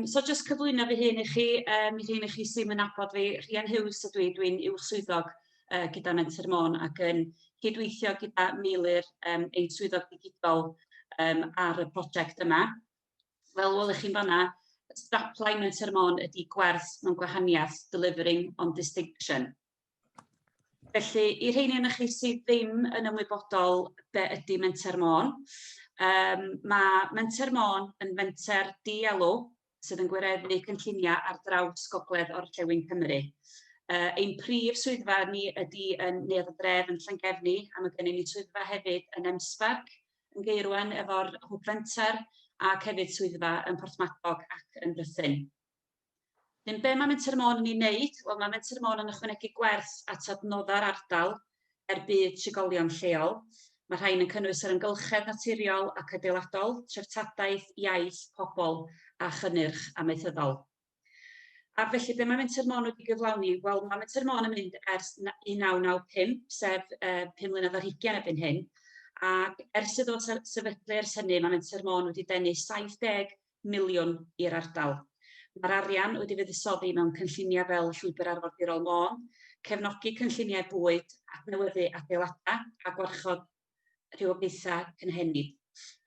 So jyst cyflwyno fi hyn i chi, i rhywun i chi sy'n yn nabod fi, Rhian Hughes ydw i, dwi'n i'w swyddog gyda Menter Môn ac yn cydweithio gyda milyr ein swyddog digidol ar y prosiect yma. Fel welwch chi'n fanna, strapline Menter Môn ydy gwerth mewn gwahaniaeth, delivering on distinction. Felly, i rheini yn chi sydd ddim yn ymwybodol be ydy Menter Môn, mae Menter Môn yn menter dielw sydd yn gwireddu cynlluniau ar draws gogledd orllewin Cymru. Ein prif swyddfa ni ydy yn Neuadd y Dref yn Llangefni, a mae gennym ni swyddfa hefyd yn Emsbarc, yn Gaerwen efo'r Hwb Menter, ac hefyd swyddfa yn Porthmadog ac yn Rhythun. Be mae Menter Môn yn ei wneud? Wel, mae Menter Môn yn ychwanegu gwerth at adnoddau'r ardal bydd trigolion lleol. Mae rhain yn cynnwys yr ymgylchedd naturiol ac adeiladol, treftadaeth, iaith, pobl a chynnyrch amaethyddol. A felly, be mae Menter Môn wedi gyflawni? Wel, mae Menter Môn yn mynd ers 1995, sef 5 mlynedd ar 20 erbyn hyn. Ac ers iddo sefydlu ers hynny, mae Menter Môn wedi denu 70 miliwn i'r ardal. Mae'r arian wedi fuddsoddi mewn cynlluniau fel Llwybr Arfordirol Môn, cefnogi cynlluniau bwyd, adnewyddu adeiladau a gwarchod rhywogaethau cynhenid.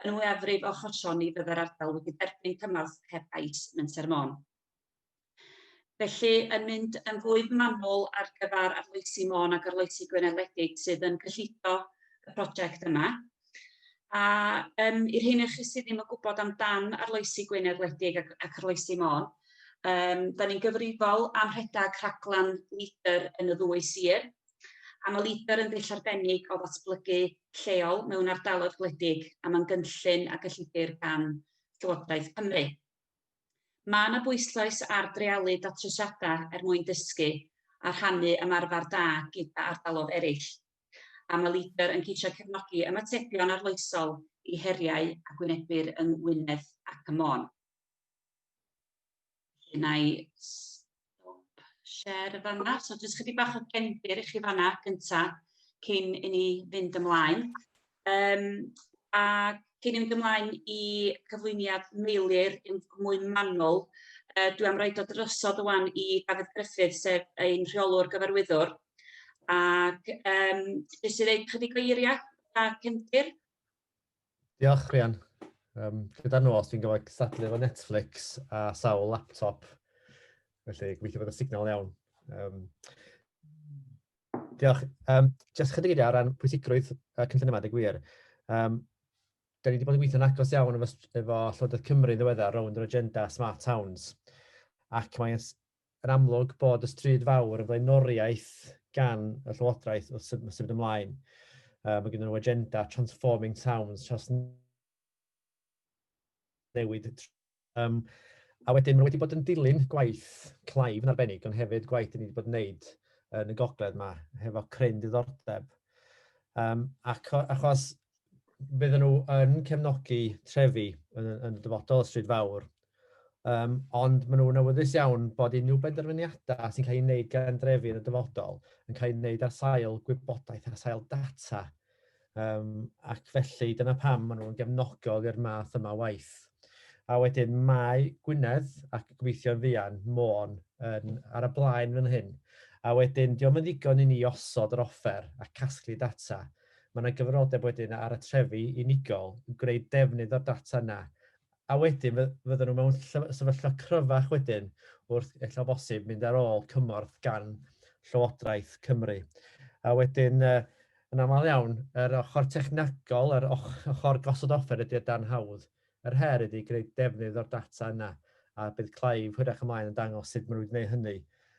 Yn mwyafrif o chosion i fydda'r ardal wedi derbyn cymorth heb ais Menter Môn. Felly, yn mynd yn fwy manwl ar gyfer Arloesi Môn ac Arloesi Gwynedd Wledig sydd yn cyllido y prosiect yma. A i'r hyn chi sydd ddim yn gwybod amdan Arloesi Gwynedd Wledig ac Arloesi Môn, da ni'n gyfrifol am rhedag rhaglan líder yn y ddwy sir, a mae líder yn ddull arbennig o ddatblygu lleol mewn ardaloedd gwledig a mae'n gynllun a gyllidir gan Llywodraeth Cymru. Mae yna bwyslais ar dreialu datrysiadau mwyn dysgu a rhannu ymarfer da gyda ardaloedd eraill. A mae líder yn ceisio cefnogi ymatebion arloesol i heriau a gwynebwyr yng Ngwynedd ac y Môn. Yna i stop share fanna. So jyst chydig bach o gefndir i chi fanna gyntaf cyn i ni fynd ymlaen. A cyn i fynd ymlaen i gyflwyniad meilir yn mwy manwl, dwi am roid o drysod wan i Dafydd Gruffydd, sef ein rheolwr gyfarwyddwr. Ac jyst i ddeud chydig o eiriau a cefndir. Diolch, Rhian. Gyda'r nos, dwi'n gyfod cystadlu efo Netflix a sawl laptop, felly gobeithio bod y signal iawn. Diolch. Jyst chydig eiriau ar ran pwysigrwydd cynllun yma, gwir. Da ni wedi bod yn gweithio'n agos iawn efo Llywodraeth Cymru ddiweddar rownd yr agenda Smart Towns. Ac mae'n amlwg bod y Stryd Fawr yn flaenoriaeth gan y Llywodraeth wrth symud ymlaen. Mae gen nhw agenda Transforming Towns, newid. A wedyn, mae wedi bod yn dilyn gwaith Clive yn arbennig, ond hefyd gwaith ni wedi bod yn wneud yn y gogledd yma, hefo cryn diddordeb. Achos bydden nhw yn cefnogi trefi yn y dyfodol y Stryd Fawr, ond maen nhw'n awyddus iawn bod unrhyw benderfyniadau sy'n cael ei wneud gan drefi yn y dyfodol yn cael ei wneud ar sail gwybodaeth, ar sail data. Ac felly, dyna pam maen nhw'n gefnogol i'r math yma waith. A wedyn mae Gwynedd ac gobeithio'n fuan Môn ar y blaen fan hyn. A wedyn, diolch yn ddigon i ni osod yr offer a casglu data. Mae yna gyfrodeb wedyn ar y trefi unigol yn gwneud defnydd o'r data yna. A wedyn, fydden nhw mewn sefyllfa cryfach wedyn wrth eich bosib mynd ar ôl cymorth gan Llywodraeth Cymru. A wedyn, yn aml iawn, yr ochr technegol, yr ochr gosod offer ydy dan hawdd. Yr her ydy gwneud defnydd o'r data yna, a bydd Clive hwyrach ymlaen yn dangos sut maen nhw'n gwneud hynny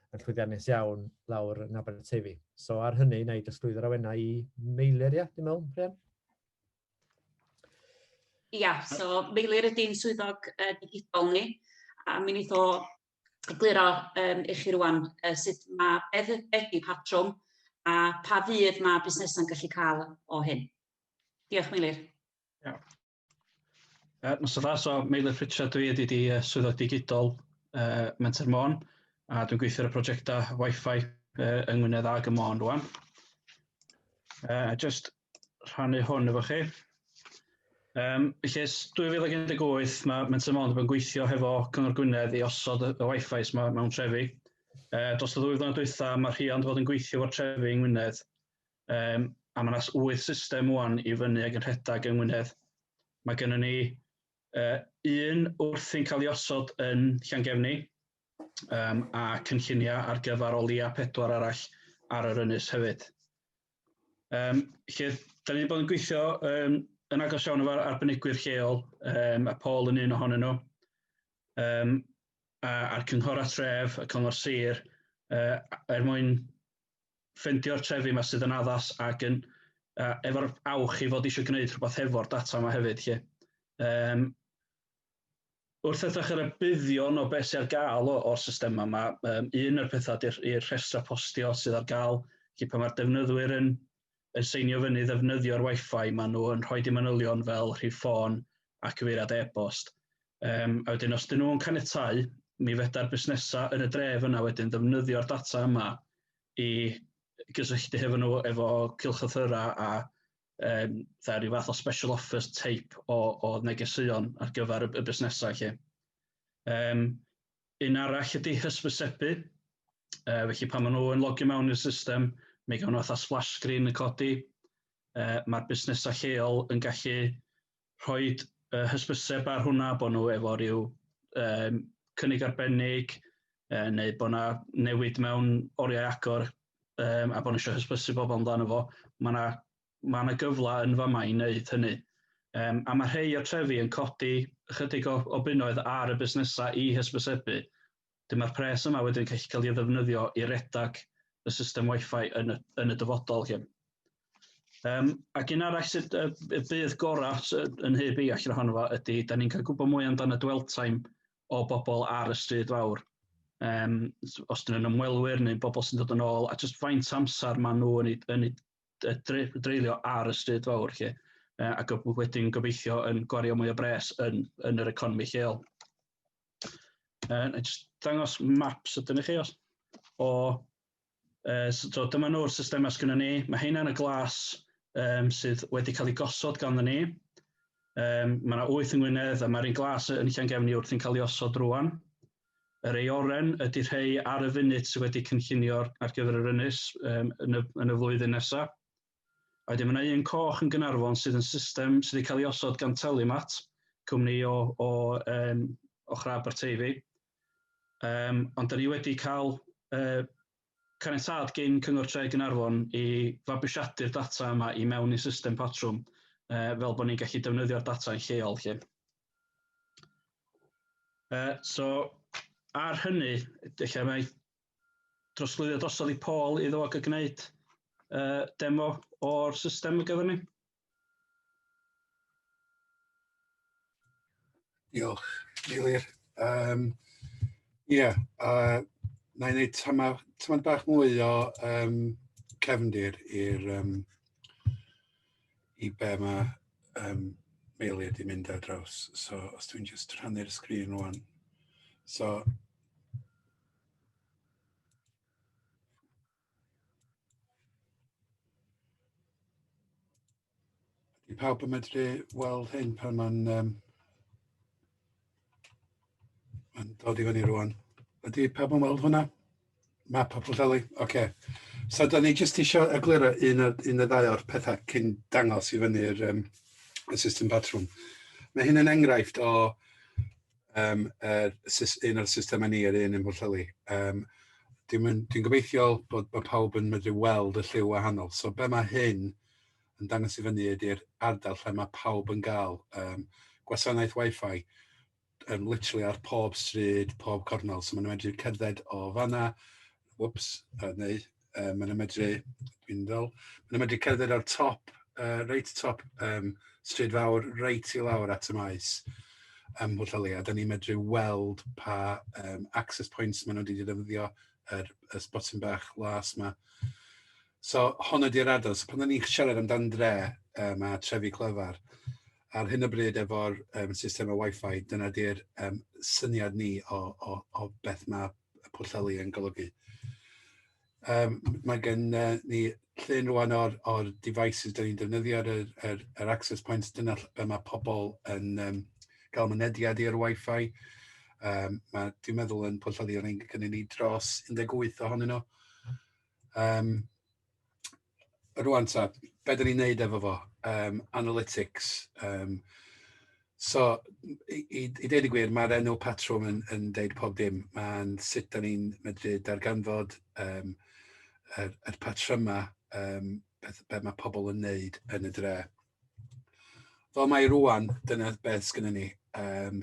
yn llwyddiannus iawn lawr yn Aberteifi. So ar hynny, na i dysglwyddo'r awena i meilir, dwi'n meddwl, Rhian? Ia, so meilir ydy'n swyddog digidol ni, a mi wneith o egluro i chi rwan sut mae beth ydy patrwm a pa fydd mae busnesau'n gallu cael o hyn. Diolch, Meilir. Nos o dda, so Meilir Patrwm dwi ydy swyddog digidol Menter Môn, a dwi'n gweithio ar y prosiectau WI-FI yng Ngwynedd ag y Môn rwan. Just rhannu hwn efo chi. Felly, 2018 mae Môn yn gweithio hefo Cynghorydd Gwynedd i osod y WI-FI mewn trefi. Dros y 2 flynedd dwytha, mae rhiant fod yn gweithio o'r trefi yng Ngwynedd, a mae 8 system wan i fyny ag yn rhedag yng Ngwynedd. Mae gennym ni un wrthi'n cael ei osod yn Llangefni, a cynlluniau ar gyfer o leia 4 arall ar yr ynys hefyd. Felly, da ni wedi bod yn gweithio yn agos iawn efo'r arbenigwyr lleol, a Paul yn un ohonyn nhw, a'r cynghorau tref, y cyngor sir, mwyn ffeindio'r trefi yma sydd yn addas ac efo'r awch i fod eisiau gwneud rhywbeth hefo'r data yma hefyd. Wrth edrych ar y buddion o beth sydd ar gael o'r system yma, un o'r pethau i'r rhestra postio sydd ar gael, pan mae'r defnyddwyr yn seinio fyny ddefnyddio'r WI-FI, maen nhw yn rhoi manylion fel rhif ffôn a cyfeiriad e-bost. A wedyn, os dyn nhw'n caniatáu, mi feda'r busnesau yn y dref yna wedyn ddefnyddio'r data yma i gysylltu efo cylchythyrau a rhyw fath o special offers type o negeseuon ar gyfer y busnesau. Un arall ydy hysbysebu, felly pan maen nhw yn logio mewn i'r system, mae gawn nhw fatha splash screen yn codi. Mae'r busnesau lleol yn gallu rhoi hysbyseb ar hwnna bod nhw efo rhyw cynnig arbennig, neu bod yna newid mewn oriau agor, a bod nhw eisiau hysbysu bobl amdano fo. Mae yna gyfle yn fama i wneud hynny. A mae rhai o'r trefi yn codi ychydig o bunnoedd ar y busnesau i hysbysebu. Dyma'r pres yma wedyn yn gallu cael ei ddefnyddio i redag y system WI-FI yn y dyfodol. Ac un arall sydd y bydd gorau yn hyb i allan ohono fo ydy, da ni'n cael gwybod mwy amdano dwell time o bobl ar y Stryd Fawr. Os dyn nhw'n ymwelwyr neu bobl sy'n dod yn ôl, a jyst faint amser maen nhw yn dreulio ar y Stryd Fawr. Ac wedyn gobeithio yn gwario mwy o bres yn yr economi lleol. Jyst dangos maps ydyn ni chi so dyma nhw'r systemau sgynnon ni. Mae heina yn y glas sydd wedi cael ei gosod ganddo ni. Mae yna 8 yng Ngwynedd, a mae'r un glas yn Llangefni wrthi'n cael ei osod rwan. Yr ei oren ydy rhai ar y funud sydd wedi cynllunio ar gyfer yr ynys yn y flwyddyn nesaf. A wedyn mae yna un coch yn Gaernarfon sydd yn system sydd wedi cael ei osod gan Telemat, cwmni o Chrab Aberteifi. Ond da ni wedi cael caniatâd gyn Cyngor Tre Gaernarfon i fabwysiadu'r data yma i mewn i system Patrwm, fel bod ni'n gallu defnyddio'r data yn lleol. So, ar hynny, mae drosglwyddo drosodd i Paul iddo ac yn gwneud demo o'r system y gyfer ni. Diolch, Eilir. Na i wneud tamad bach mwy o cefndir i be mae Eilir wedi mynd ar draws. So, os dwi'n just rhannu'r sgrin rwan. So, i pawb yn medru weld hyn pan mae'n dod i fyny rwan. Ydy pawb yn weld hwnna? Map o Pwllheli? Oce. So, da ni jyst eisiau egluro un o ddau o'r pethau cyn dangos i fyny'r y system Patrwm. Mae hyn yn enghraifft o un o'r systemau ni, yr un yn Pwllheli. Dwi'n gobeithio bod pawb yn medru weld y lliw wahanol. So, be mae hyn yn dangos i fyny ydy'r ardal lle mae pawb yn cael gwasanaeth WI-FI literally ar pob stryd, pob cornel. So, maen medru cerdded o fanna, maen medru cerdded o'r top, reit top Stryd Fawr, reit i lawr at y maes Pwllheli. A da ni'n medru weld pa access points maen nhw wedi defnyddio, y botwm bach las yma. So, hon ydy'r ardal. So, pan ni'n siarad amdan dre, mae trefi clyfar, ar hyn o bryd efo'r system o WI-FI, dyna di'r syniad ni o beth mae Pwllheli yn golygu. Mae gen ni llun rwan o'r devices da ni'n defnyddio yr access points. Dyna be mae pobl yn gael mynediad i'r WI-FI. Dwi'n meddwl yn Pwllheli o'n ein gynnu ni dros 18 ohonyn nhw. Rwan ta, be da ni'n neud efo fo? Analytics. So, i ddeud y gwir, mae'r enw Patrwm yn deud pob dim. Mae'n sut da ni'n medru darganfod yr patryma be mae pobl yn neud yn y dre. Fel mae rwan, dyna beth sgynny ni.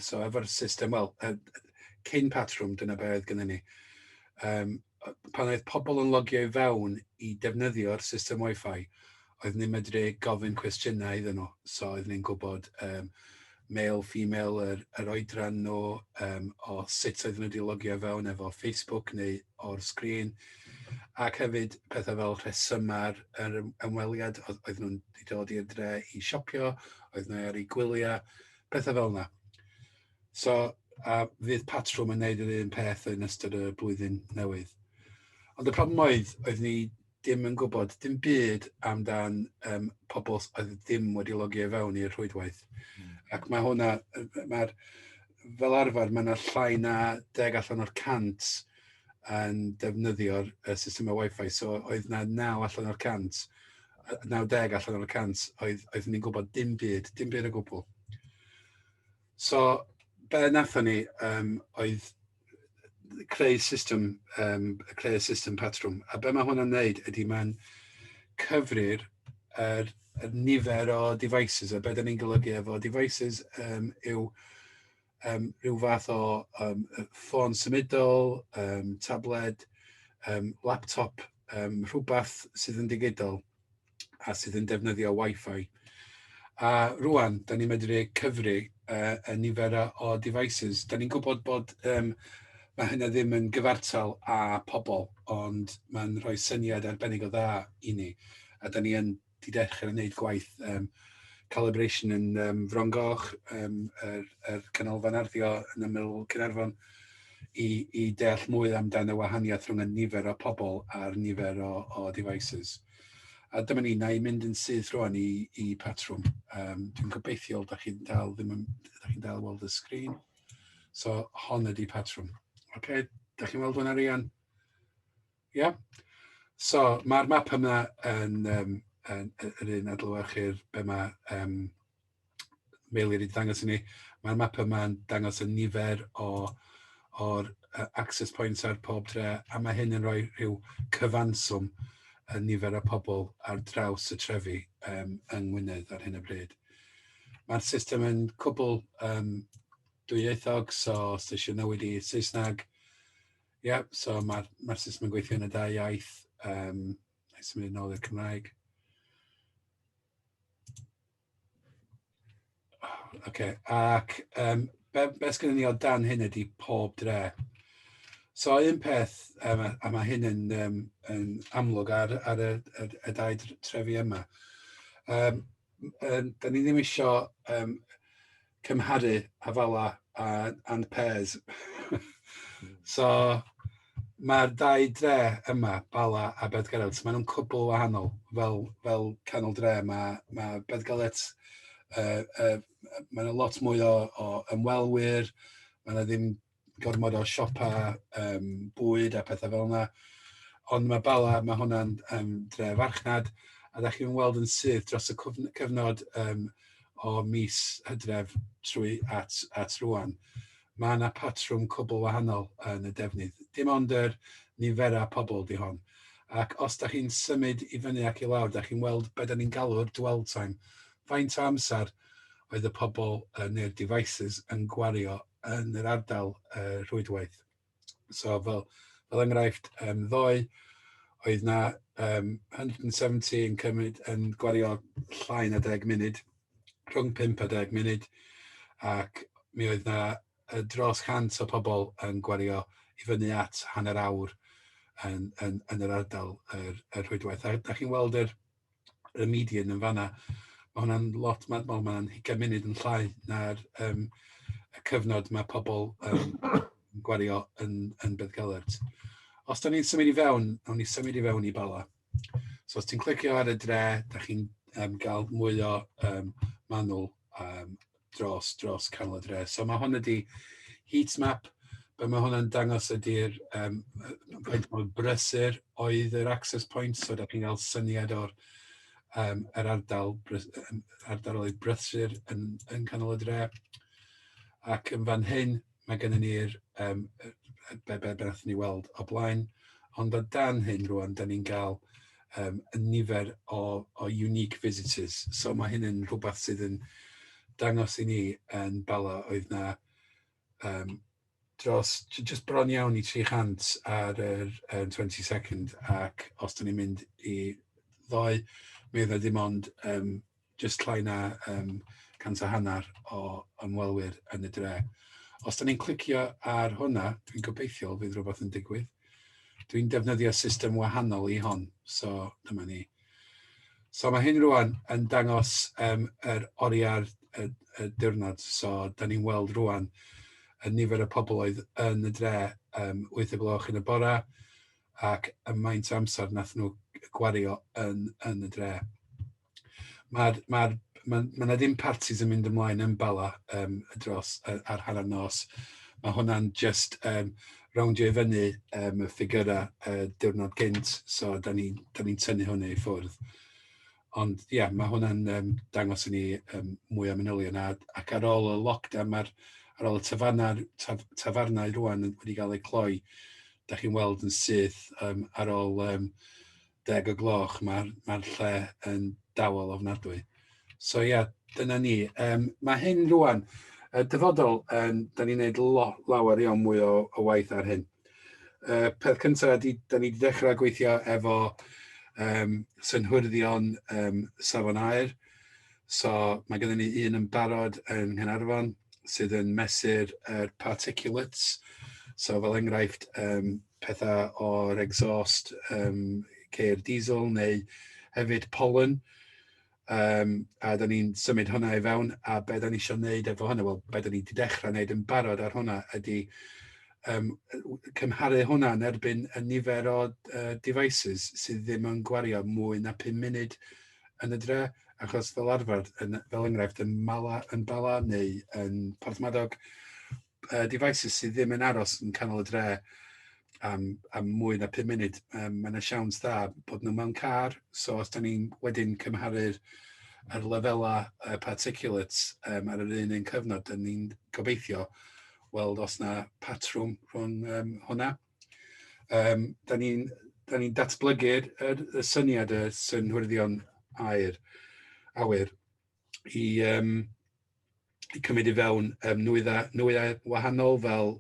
So, efo'r system, wel, cyn Patrwm, dyna beth gynny ni. Pan oedd pobl yn logio i fewn i defnyddio'r system Wi-Fi, oedd ni'n medru gofyn cwestiynau iddyn nhw. So, oedd ni'n gwybod male, female, yr oedran nhw, o sut oedd nhw wedi logio fewn efo Facebook neu o'r sgrin, ac hefyd pethau fel rhesymau'r ymweliad, oedd nhw'n dod i'r dre i siopio, oedd nhw ar ei gwyliau, pethau fel yna. So, fydd Patrwm yn neud yr un peth yn ystod y blwyddyn newydd. Ond y problem oedd ni ddim yn gwybod dim byd amdan pobl oedd ddim wedi logio fewn i'r rhwydwaith. Ac mae hwnna, fel arfer, mae yna llai na 10 allan o'r 100 yn defnyddio'r systemau Wi-Fi. So oedd na 9 allan o'r 100, 90 allan o'r 100, oedd ni'n gwybod dim byd o gwbl. So, be nathon ni oedd creu system Patrwm. A be mae hwnna'n neud ydy mae'n cyfri'r y nifer o devices. A be da ni'n golygu efo devices yw rhyw fath o ffôn symudol, tablet, laptop, rhywbeth sydd yn digidol a sydd yn defnyddio Wi-Fi. A rwan, da ni'n medru cyfri y nifer o devices. Da ni'n gwybod bod mae hynny ddim yn gyfartal â pobl, ond mae'n rhoi syniad arbennig o dda i ni. A da ni yn di dechrau wneud gwaith calibration yn Frongoch, yr canolfan arddio yn ymyl Caernarfon, i deall mwy amdano y wahaniaeth rhwng y nifer o pobl a'r nifer o devices. A dyma ni, na i mynd yn syth rwan i Patrwm. Dwi'n gobeithio da chi'n dal weld y sgrin. So, hon ydi Patrwm. OK, da chi'n weld hwnna Rian? Ie? So, mae'r map yma yn yr un adlewyrchu'r be mae Meilir wedi dangos i ni. Mae'r map yma'n dangos y nifer o'r access points ar pob tre, a mae hyn yn rhoi rhyw cyfanswm y nifer o pobl ar draws y trefi yng Ngwynedd ar hyn o bryd. Mae'r system yn cwbl dwyieithog, so os eisiau newid i Saesneg. So mae'r system yn gweithio yn y 2 iaith. Ni'n symud nôl i'r Cymraeg. Ac be sgynny ni o dan hyn ydy pob dre. So un peth, a mae hyn yn amlwg ar y 2 trefi yma. Da ni ddim eisiau cymharu hafala and pairs. So mae'r 2 dre yma, Bala a Bedgalet, maen nhw'n cwbl wahanol. Fel canol dre, mae Bedgalet mae'n lot mwy o ymwelwyr, mae'n ddim gormod o siopa bwyd a pethau fel yna. Ond mae Bala, mae hwnna'n dre farchnad, a da chi'n weld yn syth dros y cyfnod o mis Hydref trwy at rwan. Mae yna patrwm cwbl wahanol yn y defnydd. Dim ond yr niferau pobl di hon. Ac os da chi'n symud i fyny ac i lawr, da chi'n weld beth da ni'n galw'r dwell time. Faint o amser oedd y pobl neu'r devices yn gwario yn yr ardal rhwydwaith. So fel enghraifft, ddoe, oedd na 170 yn gwario llai na 10 munud, rhwng 5 a 10 munud, ac mi oedd na dros 100 o pobl yn gwario i fyny at hanner awr yn yr ardal yr rhwydwaith. A da chi'n weld yr median yn fanna. Mae hwnna'n lot, mae'n 20 munud yn llai na'r cyfnod mae pobl yn gwario yn Bedgalet. Os da ni'n symud i fewn, nawn ni symud i fewn i Bala. So os ti'n clicio ar y dre, da chi'n gael mwy o manwl dros canol y dre. So mae hwn ydi heat map, be mae hwnna'n dangos ydy'r faint mor brysur oedd yr access point, so da chi'n cael syniad o'r yr ardaloedd brysur yn canol y dre. Ac yn fan hyn, mae gennym ni'r be nath ni weld o blaen, ond o dan hyn rwan, da ni'n cael y nifer o unique visitors. So mae hyn yn rhywbeth sydd yn dangos i ni yn Bala oedd na just bron iawn i 300 ar yr 20 second, ac os da ni'n mynd i ddoe, mi oedd na dim ond just llai na 150 o ymwelwyr yn y dre. Os da ni'n clicio ar hwnna, dwi'n gobeithio fydd rhywbeth yn digwydd. Dwi'n defnyddio system wahanol i hon, so dyma ni. So mae hyn rwan yn dangos yr oriau'r y diwrnod, so da ni'n weld rwan y nifer y pobl oedd yn y dre 8 o gloch yn y bora, ac y maint amser nath nhw gwario yn y dre. Mae yna ddim parties yn mynd ymlaen yn Bala ar hanner nos. Mae hwnna'n just rowndio i fyny y ffigurau diwrnod gynt, so da ni'n tynnu hwnna i ffwrdd. Ond ie, mae hwnna'n dangos i ni mwy o manylion, ac ar ôl y lockdown, ar ôl y tafarnau rwan wedi cael eu cloi, da chi'n weld yn syth ar ôl 10 o gloch, mae'r lle yn dawel ofnadwy. So ie, dyna ni. Mae hyn rwan, dyfodol, da ni'n gwneud lawer iawn mwy o waith ar hyn. Peth cyntaf, da ni wedi dechrau gweithio efo synhwyddion safon aer. So mae gennym ni un yn barod yn Nghaernarfon sydd yn mesur particulates. So fel enghraifft, pethau o'r exhaust ceir diesel neu hefyd pollen. A da ni'n symud hwnna i fewn, a be da ni eisiau gwneud efo hwnna, wel, be da ni wedi dechrau wneud yn barod ar hwnna ydy cymharu hwnna yn erbyn y nifer o devices sydd ddim yn gwario mwy na 5 munud yn y dre, achos fel arfer, fel enghraifft yn Bala neu yn Porthmadog, devices sydd ddim yn aros yn canol y dre am mwy na 5 munud. Mae yna siawns dda bod nhw mewn car, so os da ni'n wedyn cymharu'r lefelau particulates ar yr un cyfnod, da ni'n gobeithio weld os na patrwm rhwng hwnna. Da ni'n datblygu'r syniad y synhwyddion awyr i cymryd i fewn nwyddau wahanol fel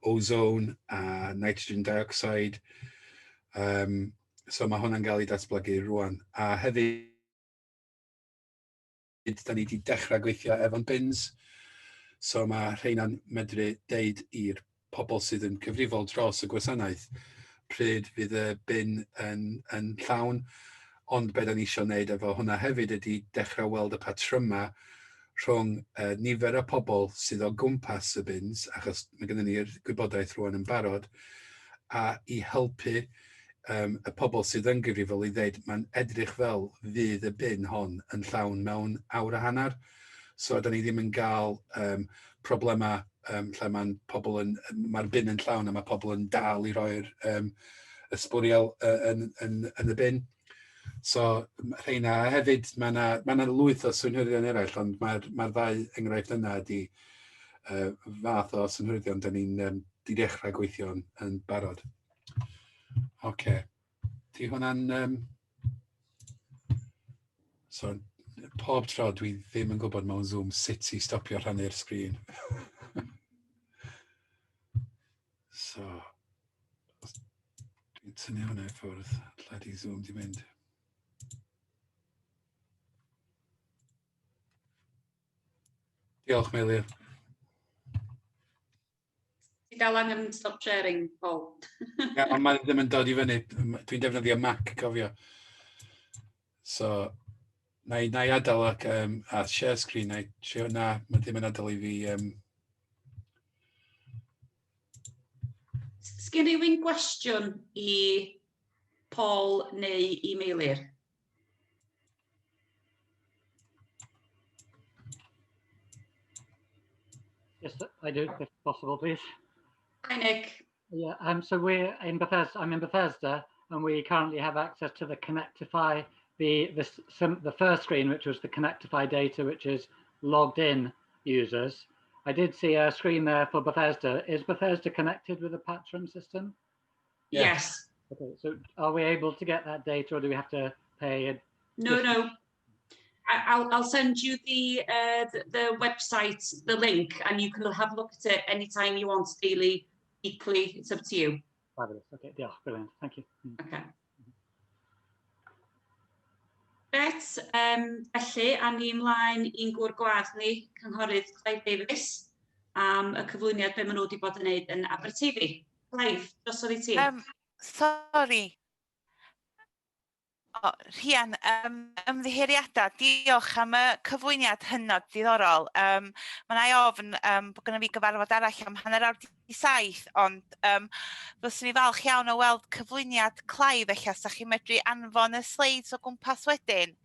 ozone a nitrogen dioxide. So mae hwnna'n cael ei datblygu rwan. A hefyd, da ni wedi dechrau gweithio efo'n bins. So mae rheina'n medru deud i'r pobl sydd yn cyfrifol dros y gwasanaeth pryd fydd y bin yn llawn. Ond be da ni eisiau gwneud efo hwnna hefyd ydy dechrau weld y patrymau rhwng nifer o pobl sydd o gwmpas y bins, achos mae gennym ni'r gwybodaeth rwan yn barod, a i helpu y pobl sydd yn gyfrifol i ddeud mae'n edrych fel fydd y bin hon yn llawn mewn awr a hanner. So da ni ddim yn cael problemau lle mae'r bin yn llawn a mae pobl yn dal i roi'r ysbwriel yn y bin. So rheina hefyd, mae yna lwyth o synhwyddion eraill, ond mae'r ddau enghraifft yna ydy fath o synhwyddion da ni'n dechrau gweithio yn barod. Oce. Di hwnna'n... So, pob tro dwi ddim yn gwybod mewn Zoom sut i stopio rhannu'r sgrin. So, dwi'n tynnu hwnna i ffwrdd, lle di Zoom di mynd. Diolch, Meilir. Ti dal angen stop sharing, Paul. Ie, ond mae ddim yn dod i fyny. Dwi'n defnyddio Mac, cofio. So, na i adael ac a share screen. Mae ddim yn adael i fi... Sgen rhywun gwestiwn i Paul neu i Meilir? Yes, I do, if possible, please. Hi, Nick. Yeah, so we're in Bethesda. I'm in Bethesda, and we currently have access to the Connectify, the first screen, which was the Connectify data, which is logged in users. I did see a screen there for Bethesda. Is Bethesda connected with the Patrwm system? Yes. Okay, so are we able to get that data, or do we have to pay? No. I'll send you the website, the link, and you can have a look at it anytime you want, daily, weekly. It's up to you. Fabulous. Okay, yeah, brilliant. Thank you. Okay. Bet, felly, a ni ymlaen i'n gwr gwadd ni, Cynghorydd Clive Davies, am y cyflwyniad be maen nhw wedi bod yn gwneud yn Aberteifi. Clive, drosodd i ti. Sori. Rhian, ymddiheuriadau, diolch am y cyflwyniad hynod diddorol. Mae'n ei ofn bod gyda fi gyfarfod arall am hanner awr 7, ond fyswn i falch iawn o weld cyflwyniad Clive eich os ydych chi'n medru anfon y sleids o gwmpas wedyn.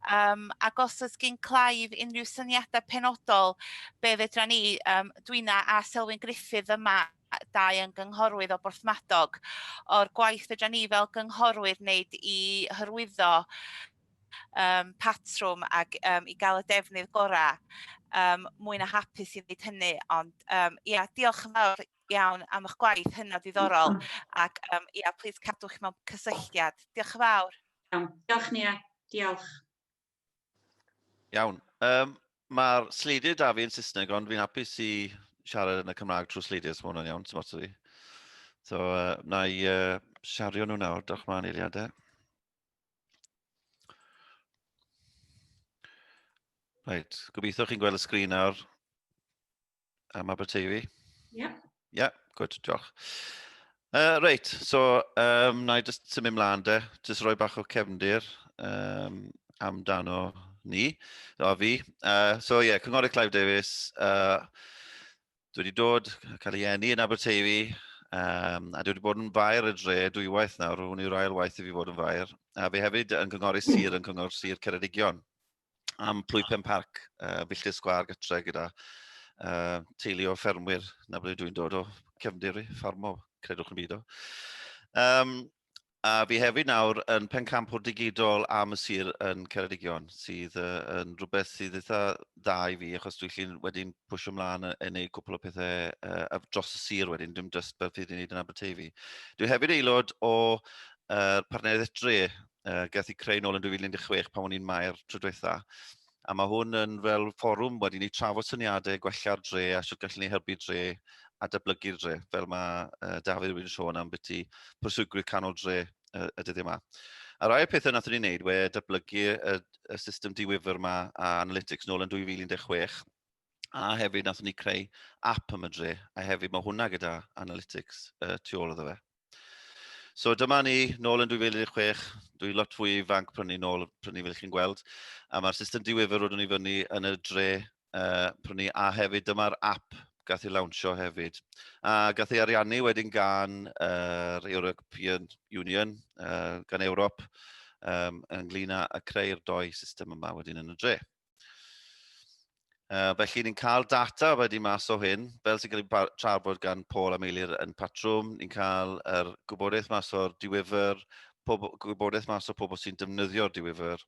Ac os oes gen Clive unrhyw syniadau penodol, be fedra ni, Dwina a Selwyn Griffith yma, 2 yn gynghorwydd o Borthmadog, o'r gwaith fedra ni fel gynghorwydd wneud i hyrwyddo patrwm ac i gael y defnydd gorau. Mwy na hapus i ddweud hynny, ond diolch yn fawr iawn am eich gwaith hynod diddorol, ac plis cadwch mewn cysylltiad. Diolch yn fawr. Iawn, diolch Nia, diolch. Iawn. Mae'r sleidiau da fi yn Saesneg, ond fi'n hapus i siarad yn y Cymraeg trwy sleidiau, so hwnna'n iawn, sy'n fi. So, na i siario nhw nawr, diolch ma'n eiliadau. Reit, gobeithio chi'n gweld y sgrin nawr am Aberteifi. Ie, gwyd, diolch. Reit, so, na i jyst symud ymlaen de, jyst rhoi bach o cefndir amdano ni, o fi. So, ie, Cynghorydd Clive Davies, dwi wedi dod, cael ei eni yn Aberteifi, a dwi wedi bod yn fair y dre 2 waith nawr, hwn yw'r ail waith i fi bod yn fair. A fi hefyd yn cynghorydd sir yn cyngor sir Ceredigion, am Plwypen Parc, filltir sgwâr gytre gyda teulu o ffermwyr, na ble dwi'n dod o cefndir i, ffarmo, credwch yn byd o. A fi hefyd nawr yn pencampwr digidol am y sir yn Ceredigion, sydd yn rhywbeth sydd eitha dda i fi, achos dwi'n wedyn pwysio ymlaen yn gwneud cwpl o pethau dros y sir wedyn, dim just beth fydd i'n gwneud yn Aberteifi. Dwi hefyd aelod o partneriaeth dre, gath i creu nôl yn 2016 pan o'n i'n mae'r tro diwetha. A mae hwn yn fel fforwm wedyn i trafod syniadau gwella'r dre a sut gallwn ni helpu dre a datblygu'r dre, fel mae Dafydd wedi sôn am beth i pwysgrwydd canol dre y dyddiau yma. A rai o pethau nathon ni'n gwneud wedi datblygu y system diwyfr yma a analytics nôl yn 2016, a hefyd nathon ni creu app am y dre, a hefyd mae hwnna gyda analytics tu ôl iddo fe. So dyma ni nôl yn 2016, dwi lot fwy ifanc prynu nôl, prynu fel chi'n gweld, a mae'r system diwyfr rodwn ni fyny yn y dre prynu, a hefyd dyma'r app gath i lawnsio hefyd. A gath i ariannu wedyn gan yr European Union, gan Ewrop, ynglyn â creu'r 2 system yma wedyn yn y dre. Felly ni'n cael data wedyn mas o hyn, fel sy'n cael ei trafod gan Paul a Meilir yn Patrwm, ni'n cael yr gwybodaeth mas o'r diwyfr, gwybodaeth mas o pobl sy'n defnyddio'r diwyfr,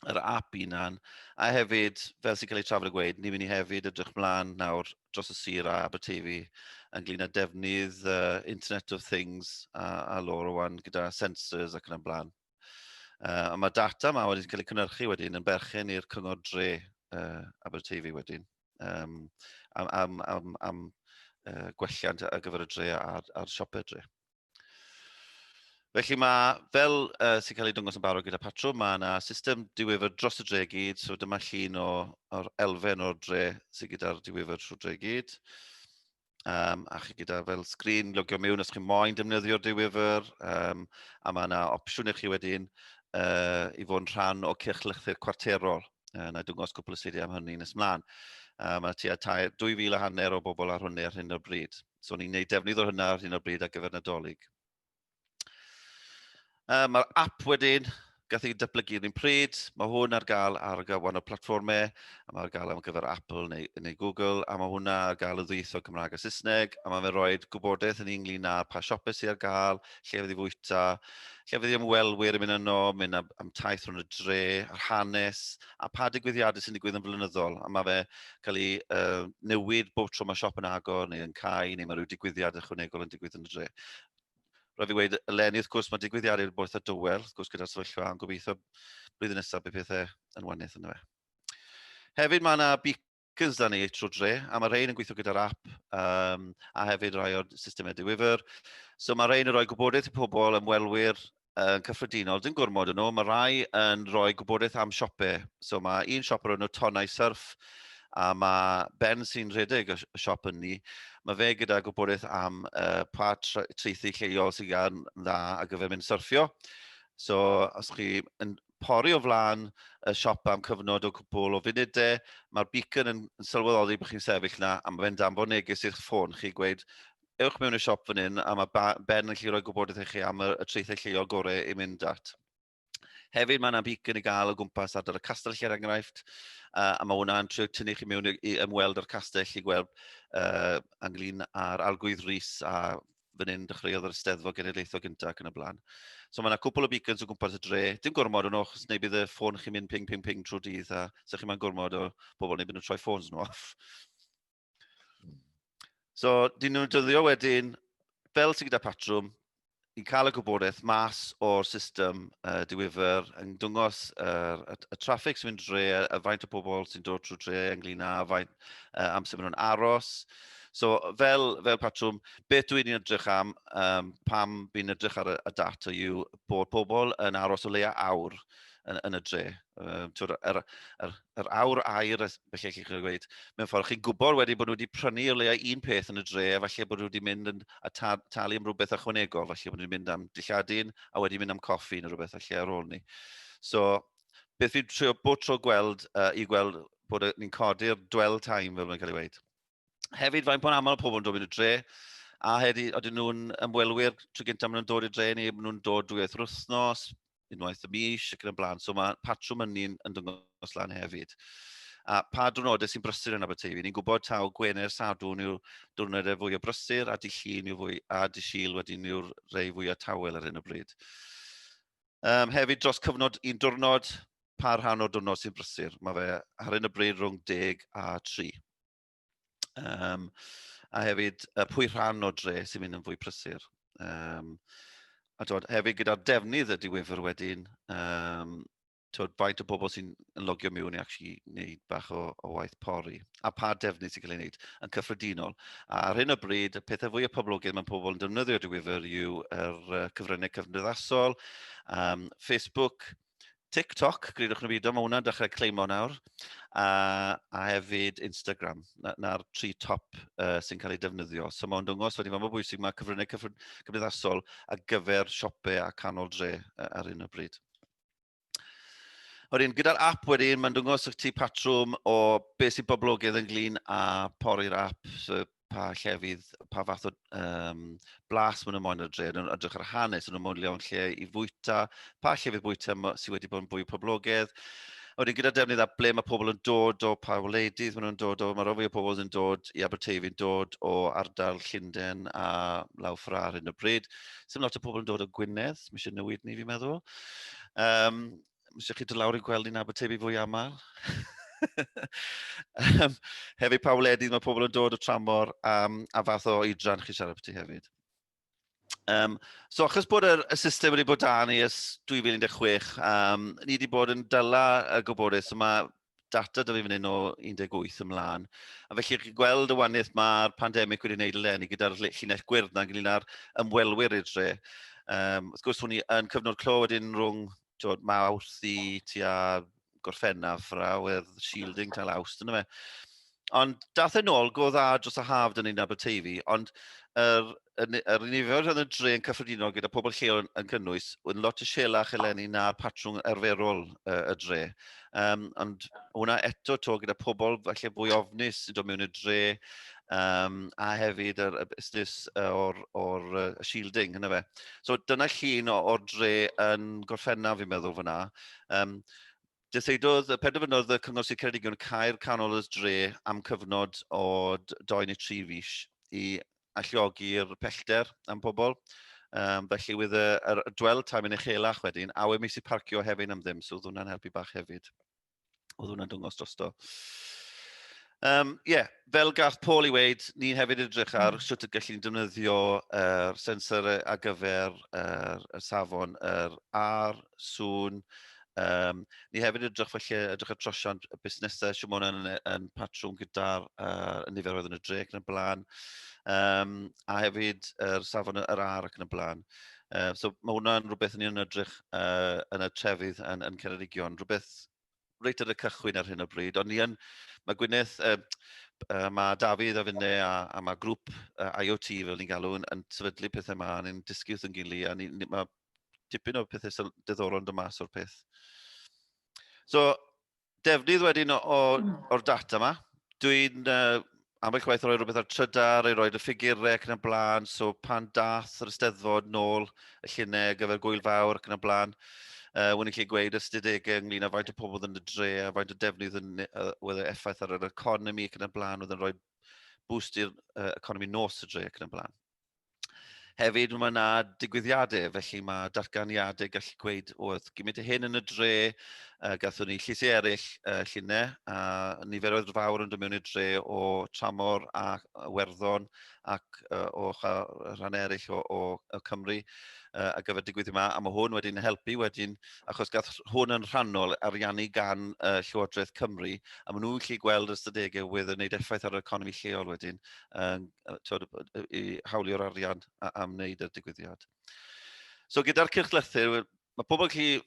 yr app unan, a hefyd, fel sy'n cael ei trafod y gweud, ni'n mynd i hefyd edrych mlaen nawr dros y sir a Aberteifi ynglyn â defnydd Internet of Things a lor o wan gyda sensors ac yn y blaen. A mae data yma wedi cael ei cynhyrchu wedyn yn berchen i'r cyngor dre Aberteifi wedyn am gwelliant ar gyfer y dre a'r siopau dre. Felly mae, fel sy'n cael ei dwngos yn barod gyda Patrwm, mae yna system diwyfr dros y dre gyd, so dyma llun o'r elfen o'r dre sydd gyda'r diwyfr trwy dre gyd. A chi gyda fel sgrin logio mewn os chi'n moyn defnyddio'r diwyfr, a mae yna opsiwn i chi wedyn i fod yn rhan o cylchlythyr cwarterol. Na i dwngos cwpl o sleidiau am hynny nes ymlaen. Mae tua 2,500 o bobl ar hynny ar hyn o bryd. So ni'n gwneud defnydd o'r hynna ar hyn o bryd ar gyfer Nadolig. Mae'r app wedyn, gath ei datblygu yn un pryd, mae hwn ar gael ar wahanol platfformau, a mae ar gael am gyfer Apple neu Google, a mae hwnna ar gael y ddwyieithog Cymraeg a Saesneg, a mae'n rhoi gwybodaeth yn ynglyn â pa siopau sydd ar gael, lle fydd i fwyta, lle fydd i ymwelwyr yn mynd yno, mynd am taith rhwng y dre, a'r hanes, a pa digwyddiadau sy'n digwydd yn flynyddol. A mae fe cael ei newid bob tro mae siop yn agor, neu yn cae, neu mae rhyw digwyddiad ychwanegol yn digwydd yn y dre. Roedd fi wedi eleni, wrth gwrs, mae digwyddiadau boeth a dywel, wrth gwrs gyda'r sefyllfa, yn gobeithio blwyddyn nesaf bydd pethau yn wanaeth yna fe. Hefyd mae yna beacons da ni trwy dre, a mae rhain yn gweithio gyda'r app, a hefyd rai o'r systemau diwyfyr. So mae rhain yn rhoi gwybodaeth i pobl ymwelwyr yn cyffredinol, dim gwrmod yn nhw, mae rai yn rhoi gwybodaeth am siopau. So mae un siop o'r enw Tonnau Surf, a mae Ben sy'n rhedeg y siop yn ni. Mae fe gyda gwybodaeth am pa treithi lleol sy'n gan dda ar gyfer mynd syrffio. So os chi yn pori o flaen y siop am cyfnod o cwbl o funudau, mae'r beacon yn sylweddoli bod chi'n sefyll yna, a mae fe'n danfon neges i'ch ffôn chi gweud, ewch mewn y siop fan hyn, a mae Ben yn gallu rhoi gwybodaeth i chi am y treithau lleol gorau i mynd at. Hefyd mae yna beacon i gael o gwmpas ar y castell lle enghraifft, a mae hwnna'n trio tynnu chi mewn i ymweld ar castell i gweld ynglyn â'r Algwydd Rhys a fan hyn dechreuodd yr Eisteddfod Genedlaethol gyntaf ac yn y blaen. So mae yna cwpl o beacons o gwmpas y dre, dim gormod o'n ochos, neu bydd y ffôn chi'n mynd ping, ping, ping trwy dydd, a sa'ch chi'n mynd gormod o bobl neu bydd nhw'n troi ffôns nhw off. So, dyn nhw'n dyddio wedyn, fel sy'n gyda Patrwm, i cael y gwybodaeth mas o'r system diwyfyr yn dwngos y traffig sy'n mynd dre, y faint o bobl sy'n dod trwy dre ynglyn â amser maen nhw'n aros. So fel Patrwm, beth dwi'n edrych am pam fi'n edrych ar y data yw bod pobl yn aros o leia awr yn y dre. Yr awr air, felly chi'n gweud, mewn ffordd, chi'n gwybod wedi bod nhw wedi prynu o leia un peth yn y dre, a falle bod nhw wedi mynd a talu am rhywbeth ychwanegol, falle bod nhw wedi mynd am dilladyn, a wedi mynd am coffi neu rhywbeth allan ar ôl ni. So, beth fi'n trio bod tro gweld, i gweld bod ni'n codi'r dwell time, fel mae'n cael ei weid. Hefyd, faint bod aml o pobl yn dod yn y dre, a hefyd, oedden nhw'n ymwelwyr tro gyntaf maen nhw'n dod i'r dre, neu maen nhw'n dod drwy wythnos, unwaith y mis ac yn y blaen. So mae Patrwm yn dangos lan hefyd. A pa diwrnodau sy'n brysur yn Aberteifi? Ni'n gwybod taw Gwener Sadwrn yw'r diwrnodau fwy o brysur, a Dydd Llun a Dydd Sul wedyn yw'r rhai fwy o tawel ar hyn o bryd. Hefyd dros cyfnod un diwrnod, pa rhan o'r diwrnod sy'n brysur? Mae fe ar hyn o bryd rhwng 10 a 3. A hefyd pwy rhan o dre sy'n mynd yn fwy prysur. A hefyd gyda'r defnydd y diwyfyr wedyn, faint o bobl sy'n logio mewn i actually wneud bach o waith pori, a pa defnydd sy'n cael ei wneud yn cyffredinol. A ar hyn o bryd, y pethau fwy o poblogaidd mae pobl yn defnyddio diwyfyr yw yr cyfryngau cymdeithasol, Facebook, TikTok, gredwch yn y byd, mae hwnna'n dechrau cleimo nawr, a hefyd Instagram, na'r 3 top sy'n cael ei defnyddio. So mae'n dangos wedyn mae'n bwysig mae cyfryngau cymdeithasol ar gyfer siopau a canol dre ar hyn o bryd. Wedyn, gyda'r app wedyn, mae'n dangos y ti Patrwm o beth sy'n boblogaidd ynglyn â pori'r app, so pa llefydd, pa fath o blas maen nhw'n moyn ar y dre, yn edrych ar hanes, yn ymwneud llawn lle i fwyta, pa llefydd bwyta sydd wedi bod yn fwy poblogaidd. Wedyn, gyda defnydd a ble mae pobl yn dod o pa wledydd maen nhw'n dod o, mae rhai o pobl yn dod i Aberteifi'n dod o ardal Llundain a Lawffra ar hyn o bryd. Sym lot o pobl yn dod o Gwynedd, mae eisiau newid ni fi'n meddwl. Eisiau chi dod lawr i gweld ni'n Aberteifi fwy aml. Hefyd pa wledydd mae pobl yn dod o tramor a fath o oedran chi siarad beth hefyd. So achos bod y system wedi bod da ni ys 2016, ni wedi bod yn dyla y gwybodaeth, so mae data da fi fan hyn o 18 ymlaen. A felly chi gweld y waniaeth mae'r pandemig wedi gwneud eleni gyda'r llinell gwyrdd na ynglyn â'r ymwelwyr i'r dre. Wrth gwrs, hwn i yn cyfnod clo wedyn rhwng Mawrth i tua Gorffennaf, rawedd shielding tal Awst, yna fe. Ond dath e nôl go dda dros y haf dyn ni'n Aberteifi, ond yr nifer yn y dre yn cyffredinol gyda pobl lleol yn cynnwys, yn lot o sielach eleni na'r patrwm arferol y dre. Ond hwnna eto to gyda pobl falle fwy ofnus yn dod mewn y dre, a hefyd y busnes o'r shielding, yna fe. So dyna llun o'r dre yn Gorffennaf, fi'n meddwl fyna. Deceidodd, penderfynodd y Cynghorydd Ceredigion cau'r canol y dre am cyfnod o 2 neu 3 fis i alliogi'r pellter am bobl. Felly wydd y dwel tam yn uchelach wedyn, a wedi mis i parcio hefyd am ddim, so oedd hwnna'n helpu bach hefyd. Oedd hwnna'n dwngos drosto. Fel gath Paul i weid, ni'n hefyd edrych ar sut y gallu defnyddio sensor ar gyfer y safon, yr ar, sŵn. Ni hefyd edrych ar trosiant y busnesau, siw mwyn yn patrwm gyda'r nifer oedd yn y dre ac yn y blaen. A hefyd yr safon yr ar ac yn y blaen. So mae hwnna'n rhywbeth ni'n edrych yn y trefydd yn Ceredigion. Rhywbeth reit ar y cychwyn ar hyn o bryd. Ond mae Gwynedd, mae Dafydd a finne a mae grŵp IoT fel ni'n galw yn sefydlu pethau yma, ni'n dysgu wrth yn gili, a mae tipyn o pethau diddorol yn dod mas o'r peth. So, defnydd wedyn o'r data yma. Dwi'n ambell waith rhoi rhywbeth ar trydar, i roi y ffigurau ac yn y blaen, so pan dath yr Eisteddfod nôl y llunau gyfer Gwyl Fawr ac yn y blaen, wnawn i chi gweud ystadegau ynglyn â faint o pobl yn y dre a faint o defnydd oedd effaith ar yr economi ac yn y blaen, oedd yn rhoi boost i'r economi nos y dre ac yn y blaen. Hefyd mae yna digwyddiadau, felly mae datganiadau gallu gweud oedd gymryd hyn yn y dre, gathon ni llusau eraill llunau, a niferoedd fawr yn dod mewn i'r dre o tramor a werddon ac o rhan eraill o Cymru ar gyfer digwydd yma, a mae hwn wedi'n helpu wedyn, achos gath hwn yn rhannol ariannu gan Llywodraeth Cymru, a maen nhw'n gallu gweld ystadegau wydd yn gwneud effaith ar yr economi lleol wedyn, i hawlio'r arian am wneud y digwyddiad. So gyda'r cylchlythyr, mae pobl gallu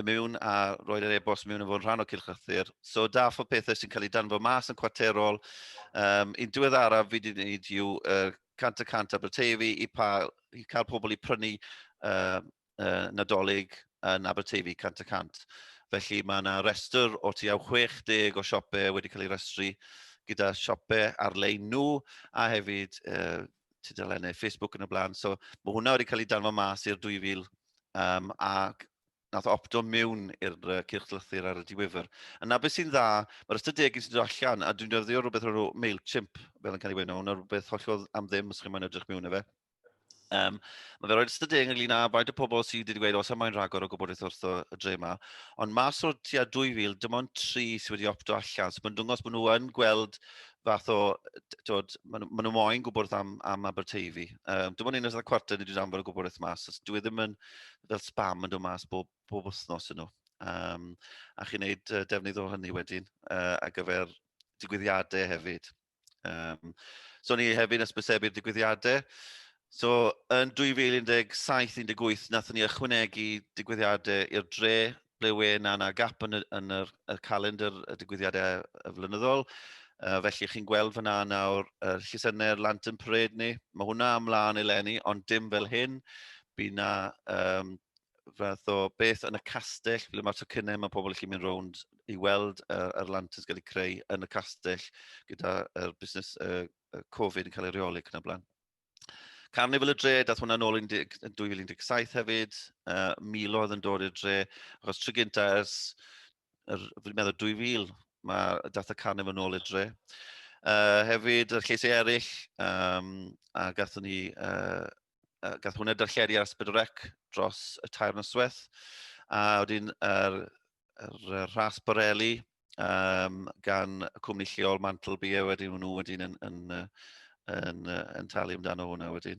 mewn a roi'r e-bost mewn yn fod yn rhan o cylchlythyr. So daff o pethau sy'n cael ei danfo mas yn cwarterol. Un diweddaraf fi wedi gwneud yw 100% Aberteifi i cael pobl i prynu Nadolig yn Aberteifi 100%. Felly mae yna restr o tua 60 o siopau wedi cael ei restru gyda siopau ar-lein nhw a hefyd tudalennau Facebook yn y blaen. So mae hwnna wedi cael ei danfo mas i'r 2000 ac nath opto mewn i'r cylchlythyr ar y diwyfr. Yna beth sy'n dda, mae'r ystadegau sy'n dod allan, a dwi'n defnyddio rhywbeth o'r MailChimp, fel yn cael ei weid nhw, rhywbeth hollol am ddim os chi'n mynd edrych mewn i fe. Mae fe roed ystadeg ynglyn â faint o pobl sydd wedi dweud os yma'n rhagor o gwybodaeth wrtho y dre yma. Ond mas o'r tua 2000, dim ond 3 sydd wedi opto allan. So mae'n dwngos bod nhw yn gweld fath o, maen nhw moyn gwybod am Aberteifi. Dim ond un o'r cwarter ni wedi danfod o gwybodaeth mas. Dwi ddim yn fel spam yn dod mas bob wythnos yn nhw. A chi'n gwneud defnydd o hynny wedyn ar gyfer digwyddiadau hefyd. So ni hefyd ysbysebu'r digwyddiadau. So, yn 2017-18, nathon ni ychwanegu digwyddiadau i'r dre, ble yna gap yn y calendar y digwyddiadau flynyddol. Felly chi'n gweld fyna nawr llysennau'r Lantern Parade ni. Mae hwnna ymlaen eleni, ond dim fel hyn. Bydd na fath o beth yn y castell, ble mae'r tocynnau mae pobl yn mynd rownd i weld yr lanterns gael eu creu yn y castell gyda'r busnes Covid yn cael ei reoli ac yn y blaen. Carnifal y dre, dath hwnna nôl yn 2017 hefyd, miloedd yn dod i'r dre, achos tro gynta ers, fi'n meddwl 2000, dath y carnifal nôl i'r dre. Hefyd, yr lleisau eraill, a gath hwnna darlledu ar Ysbryd Rec dros y 2 noswaith, a wedyn yr Ras Borelli gan y cwmni lleol Mantleby wedyn nhw wedyn yn talu amdano hwnna wedyn.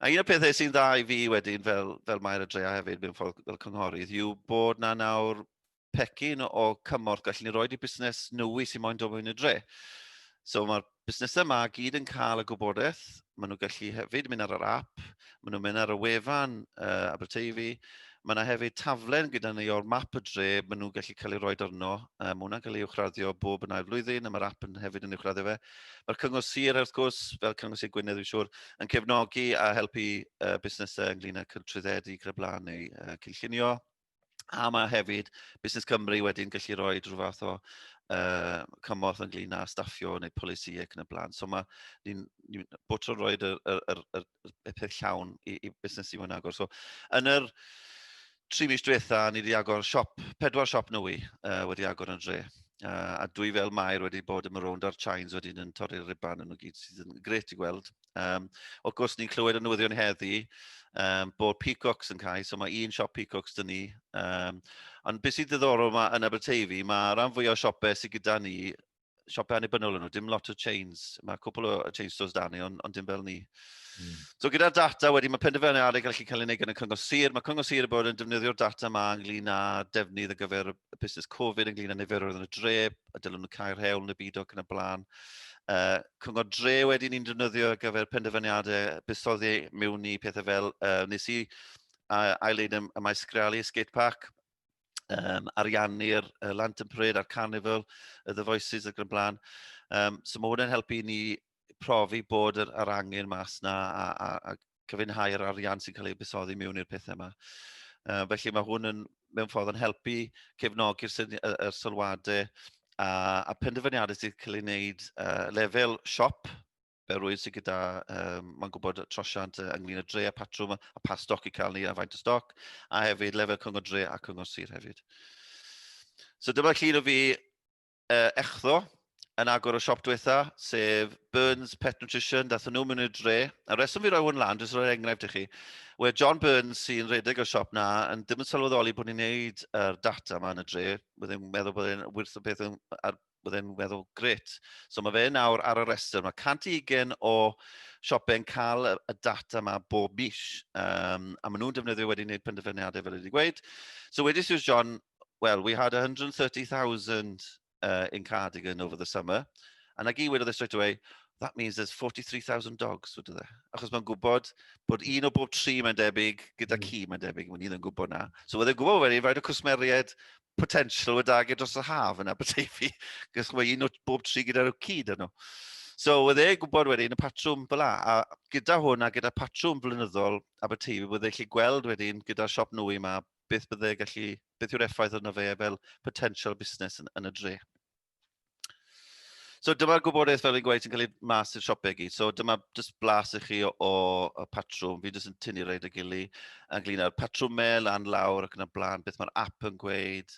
A un o'r pethau sy'n dda i fi wedyn fel mae'r y dre a hefyd mewn ffordd fel cynghorydd yw bod na nawr pecyn o cymorth gallen ni roed i busnes nwy sy'n moyn dod mewn y dre. So mae'r busnesau yma gyd yn cael y gwybodaeth, maen nhw gallu hefyd mynd ar yr app, maen nhw'n mynd ar y wefan Aberteifi, mae yna hefyd taflen gyda ni o'r map y dre, maen nhw'n gallu cael ei roed arno. Mae hwnna'n cael ei uwchraddio bob yn ail flwyddyn, a mae'r app hefyd yn uwchraddio fe. Mae'r Cyngor Sir, wrth gwrs, fel Cyngor Sir Gwynedd, dwi'n siŵr, yn cefnogi a helpu busnesau ynglyn â trwyddedu gyda blaen neu cynllunio. A mae hefyd Busnes Cymru wedyn gallu rhoi rhyw fath o cymorth ynglyn â staffio neu polisi ac yn y blaen. So ni'n bwtro roed y peth llawn i busnesu mwyn agor. So yn yr 3 mis diwetha, ni wedi agor 4 siop nwy wedi agor yn dre. A 2 fel Mair wedi bod yn rownd ar Chines wedi'n torri'r riban yn nhw gyd sydd yn gret i gweld. O gwrs, ni'n clywed yn newyddion heddi bod peacocks yn cael, so mae 1 siop peacocks dyn ni. Ond beth sydd ddiddorol yn Aberteifi, mae rhan fwy o siopau sydd gyda ni, siopau annibynnol yn nhw, dim lot o chains. Mae cwpl o chain stores da ni, ond dim fel ni. So gyda'r data wedi, mae penderfyniadau gallu cael ei wneud gan y Cyngor Sir. Mae Cyngor Sir bod yn defnyddio'r data yma ynglyn â defnydd ar gyfer y busnes Covid, ynglyn â niferoedd yn y dre, a dylwn nhw cael hewl yn y byd ac yn y blaen. Cyngor Dre wedi ni'n defnyddio ar gyfer penderfyniadau buddsoddi mewn i pethau fel nes i ail-wneud y maes sgrealu skatepark, ariannu'r Lantern Parade a'r Carnival, y The Voices ac yn y blaen. So mae hwnna'n helpu ni profi bod yr angen mas na a cyfynhau'r arian sy'n cael ei buddsoddi mewn i'r pethau yma. Felly mae hwn yn mewn ffordd yn helpu cefnogi'r sylwadau a penderfyniadau sydd cael ei wneud lefel siop, fel rwy'n sydd gyda, mae'n gwybod trosiant ynglyn â dre a patrwm a pa stoc i cael ni a faint o stoc, a hefyd lefel Cyngor Dre a Cyngor Sir hefyd. So dyma llun o fi echddo yn agor o siop diwetha, sef Burns Pet Nutrition, dath nhw mewn i'r dre. A reswm fi roi hwn lan, jyst roi'r enghraifft i chi, where John Burns sy'n redeg o'r siop na yn ddim yn sylweddoli bod ni'n gwneud yr data yma yn y dre, byddai'n meddwl bod e'n wrth o beth byddai'n meddwl gret. So mae fe nawr ar y restr, mae 120 o siopau'n cael y data yma bob mis, a maen nhw'n defnyddio wedi wneud penderfyniadau fel wedi gweud. So wedi sy'n John, well, we had 130,000 in cardigan over the summer, and I wedodd straight away, that means there's 43,000 dogs, wedodd e. Achos mae'n gwybod bod 1 o bob 3 mae'n debyg, gyda ci mae'n debyg, mae'n un yn gwybod na. So oedd e'n gwybod wedi rhaid o cwsmeriad potential wedi agor dros y haf yn Aberteifi, gos mae 1 o bob 3 gyda'r ci dyn nhw. So oedd e'n gwybod wedyn y patrwm fel a gyda hwn a gyda patrwm flynyddol Aberteifi, byddai gallu gweld wedyn gyda'r siop nwy yma, beth yw'r effaith yna fe fel potential business yn y dre. So dyma'r gwybodaeth fel i'n gweud sy'n cael ei mas i'r siopau gyd. So dyma just blas i chi o patrwm. Fi jyst yn tynnu reid y gili ynglyn â'r patrwmau lan lawr ac yn y blaen, beth mae'r app yn gweud,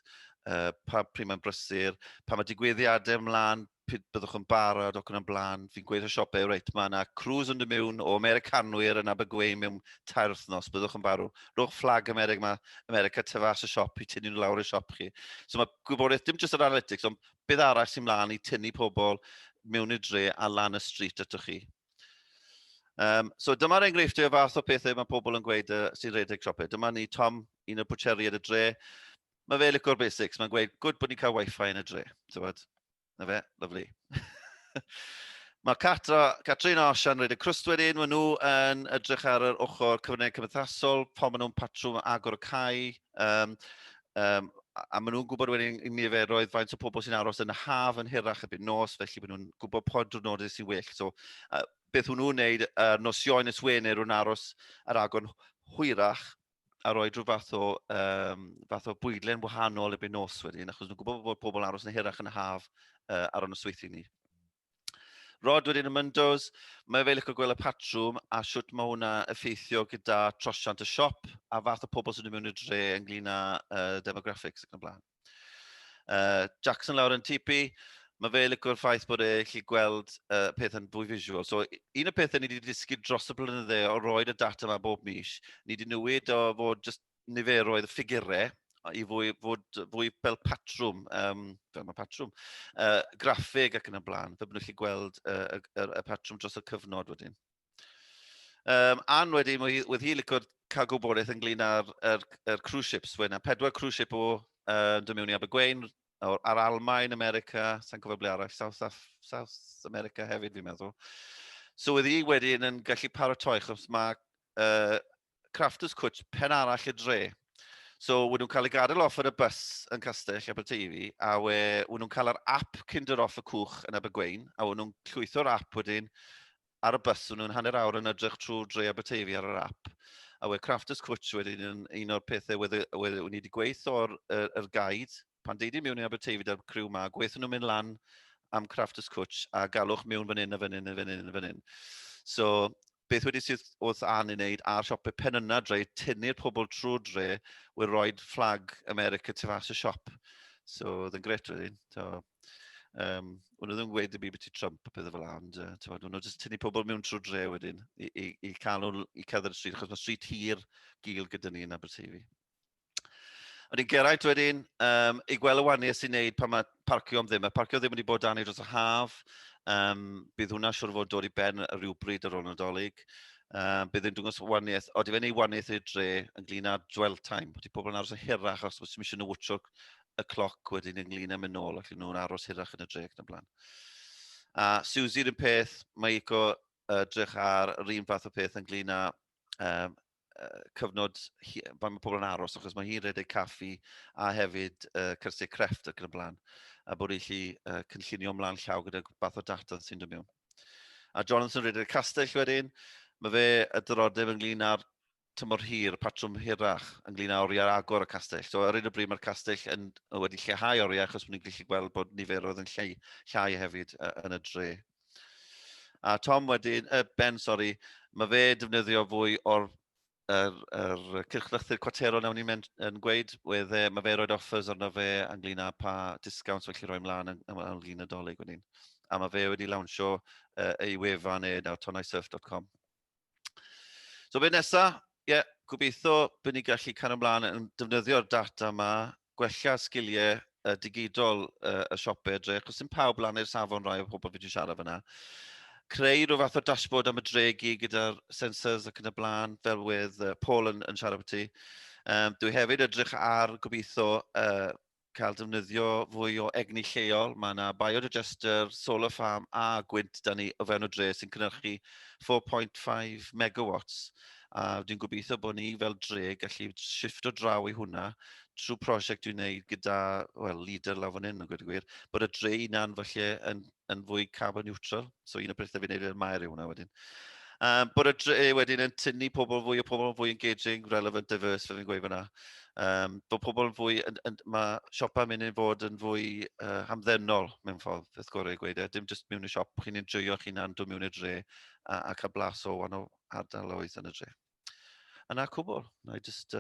pryd mae'n brysur, pa mae digwyddiadau ymlaen, byddwch yn barod ac yn y blaen. Fi'n gweud y siopau, reit, mae yna cruise yn dod mewn o Americanwyr yn Abergwein mewn 2 wythnos, byddwch yn barw. Rwch fflag America tyfas y siop i tynnu nhw lawr y siop chi. So mae gwybodaeth, dim jyst yr analytics, ond beth arall sy'n mlaen i tynnu pobl mewn i'r dre a lan y stryd atoch chi. So dyma'r enghreifftiau o fath o pethau mae pobl yn gweud sy'n redeg siopau. Dyma ni Tom, un o'r bwcheri yn y dre. Mae fe licio'r basics, mae'n gweud, good bod ni'n cael WI-FI yn y dre. Na fe, lyflu. Mae Catrin a Osian rhaid y crwst wedyn, maen nhw yn edrych ar yr ochr cyfryngau cymdeithasol, pan maen nhw'n patrwm agor y cae, a maen nhw'n gwybod wedyn i niferoedd faint o pobl sy'n aros yn y haf yn hirach y byd nos, felly maen nhw'n gwybod pod diwrnodau sy'n well. So, beth hwnnw'n wneud, nosion ys Wener yn aros ar agor hwyrach, a roi rhyw fath o bwydlen wahanol y byd nos wedyn, achos nhw'n gwybod bod pobl aros yn hirach yn y haf ar y nosweithio ni. Rod wedyn y myndos, mae fe licio gweld y patrwm a siwt mae hwnna effeithio gyda trosiant y siop a fath o pobl sy'n mynd i'r dre ynglyn â demographics ac yn blaen. Jackson lawr yn tipi, mae fe licio'r ffaith bod e'n gallu gweld peth yn fwy visual. So, un o'r pethau ni wedi dysgu dros y blynydde o roed y data yma bob mis, ni wedi newid o fod just niferoedd y ffigurau i fwy fel patrwm, graffig ac yn y blaen, fe bod nhw'n gallu gweld y patrwm dros y cyfnod wedyn. Ann wedyn, wedi hi licio'r cael gwybodaeth ynglyn â'r cruise ships wedyn. 4 cruise ship o dod mewn i Abergwein, ar Almaen, America, sa'n cofio ble arall, South America hefyd fi'n meddwl. So wedi hi wedyn yn gallu paratoi, achos mae Crafters Cwtch pen arall y dre. So, wyd nhw'n cael ei gadael off ar y bus yn Castell Aberteifi, a wyd nhw'n cael yr app cyn dod off y cwch yn Abergwein, a wyd nhw'n llwytho'r app wedyn ar y bus, wyd nhw'n hanner awr yn edrych trwy dre Aberteifi ar yr app. A wyd Crafters Cwtch wedyn yn un o'r pethau wyd ni wedi gweithio'r guide, pan deudi mewn i Aberteifi da'r criw ma, gweithio nhw'n mynd lan am Crafters Cwtch a galwch mewn fan hyn a fan hyn a fan hyn a fan hyn. So, beth wedi sydd wrth an i wneud ar siopau pen yna dre, tynnu'r pobl trwy dre, wedi roed fflag America tu fas y siop. So, oedd yn gret wedyn. So, Wna ddim gweud y BBT Trump a pethau fel la, ond nhw'n jyst tynnu pobl mewn trwy dre wedyn i cael nhw i cerdded y stryd, achos mae stryd hir gil gyda ni yn Aberteifi. Ond i'n geraint wedyn, i gweld y waniaeth sy'n neud pan mae parcio am ddim. Mae parcio ddim wedi bod dan i dros y haf. Bydd hwnna siwr fod dod i ben y rhywbryd ar ôl Nadolig. Bydd yn dwngos waniaeth, oeddi fe'n ei waniaeth i'r dre ynglyn â dwell time. Bod i pobl yn aros y hirach os sy'n eisiau nhw wwtio y cloc wedyn ynglyn â mynd nôl, ac nhw'n aros hirach yn y dre ac yn y blaen. A Suzy'r un peth, mae Ico edrych ar yr un fath o peth ynglyn â cyfnod, pan mae pobl yn aros, achos mae hi'n redeg caffi a hefyd cyrsau crefft ac yn y blaen, a bod eich cynllunio ymlaen llaw gyda bath o data sy'n dod mewn. A Jonathan redeg castell wedyn, mae fe y dyrodeb ynglyn â'r tymor hir, patrwm hirach, ynglyn â oriau agor y castell. So, ar un o bryd mae'r castell wedi lleihau oriau, achos bod ni'n gallu gweld bod niferoedd yn llai hefyd yn y dre. A Tom wedyn, Ben, sori, mae fe defnyddio fwy o'r cylchlythyr cwateron nawn ni'n gweud, mae fe roed offers arno fe ynglyn â pa discounts felly roi ymlaen ynglyn â Nadolig wedyn. A mae fe wedi lawnsio ei wefan nawr, tonaisurf.com. So, be nesaf? Gobeithio bod ni'n gallu cael ymlaen yn defnyddio'r data yma, gwella sgiliau digidol y siopau dre, achos dim pawb lan i'r safon rai o pobl wedi siarad fyna. Creu rhyw fath o dashboard am y dregi gyda'r sensors ac yn y blaen, fel wedd Paul yn siarad beth ti. Dwi hefyd edrych ar gobeithio cael defnyddio fwy o egni lleol. Mae yna biodigester, solar farm a gwynt da ni o fewn o dre sy'n cynhyrchu 4.5 megawatts. A dwi'n gobeithio bod ni fel dre gallu shifto draw i hwnna trwy prosiect dwi'n gwneud gyda, leader law fan hyn, yn gweud y gwir, bod y dre una'n falle yn fwy carbon neutral. So, un o bethau fi'n gwneud yn maer i hwnna wedyn. Bod y dre wedyn yn tynnu pobl fwy engaging, relevant, diverse, fe fi'n gweud fyna. Bod pobl yn fwy, mae siopa mynd i fod yn fwy hamddenol mewn ffordd, beth gorau i gweud. Dim jyst mewn i siop, chi'n enjoyo chi'n dod mewn i dre a cael blas o wan o ardaloedd yn y dre. Yna cwbl, na i just...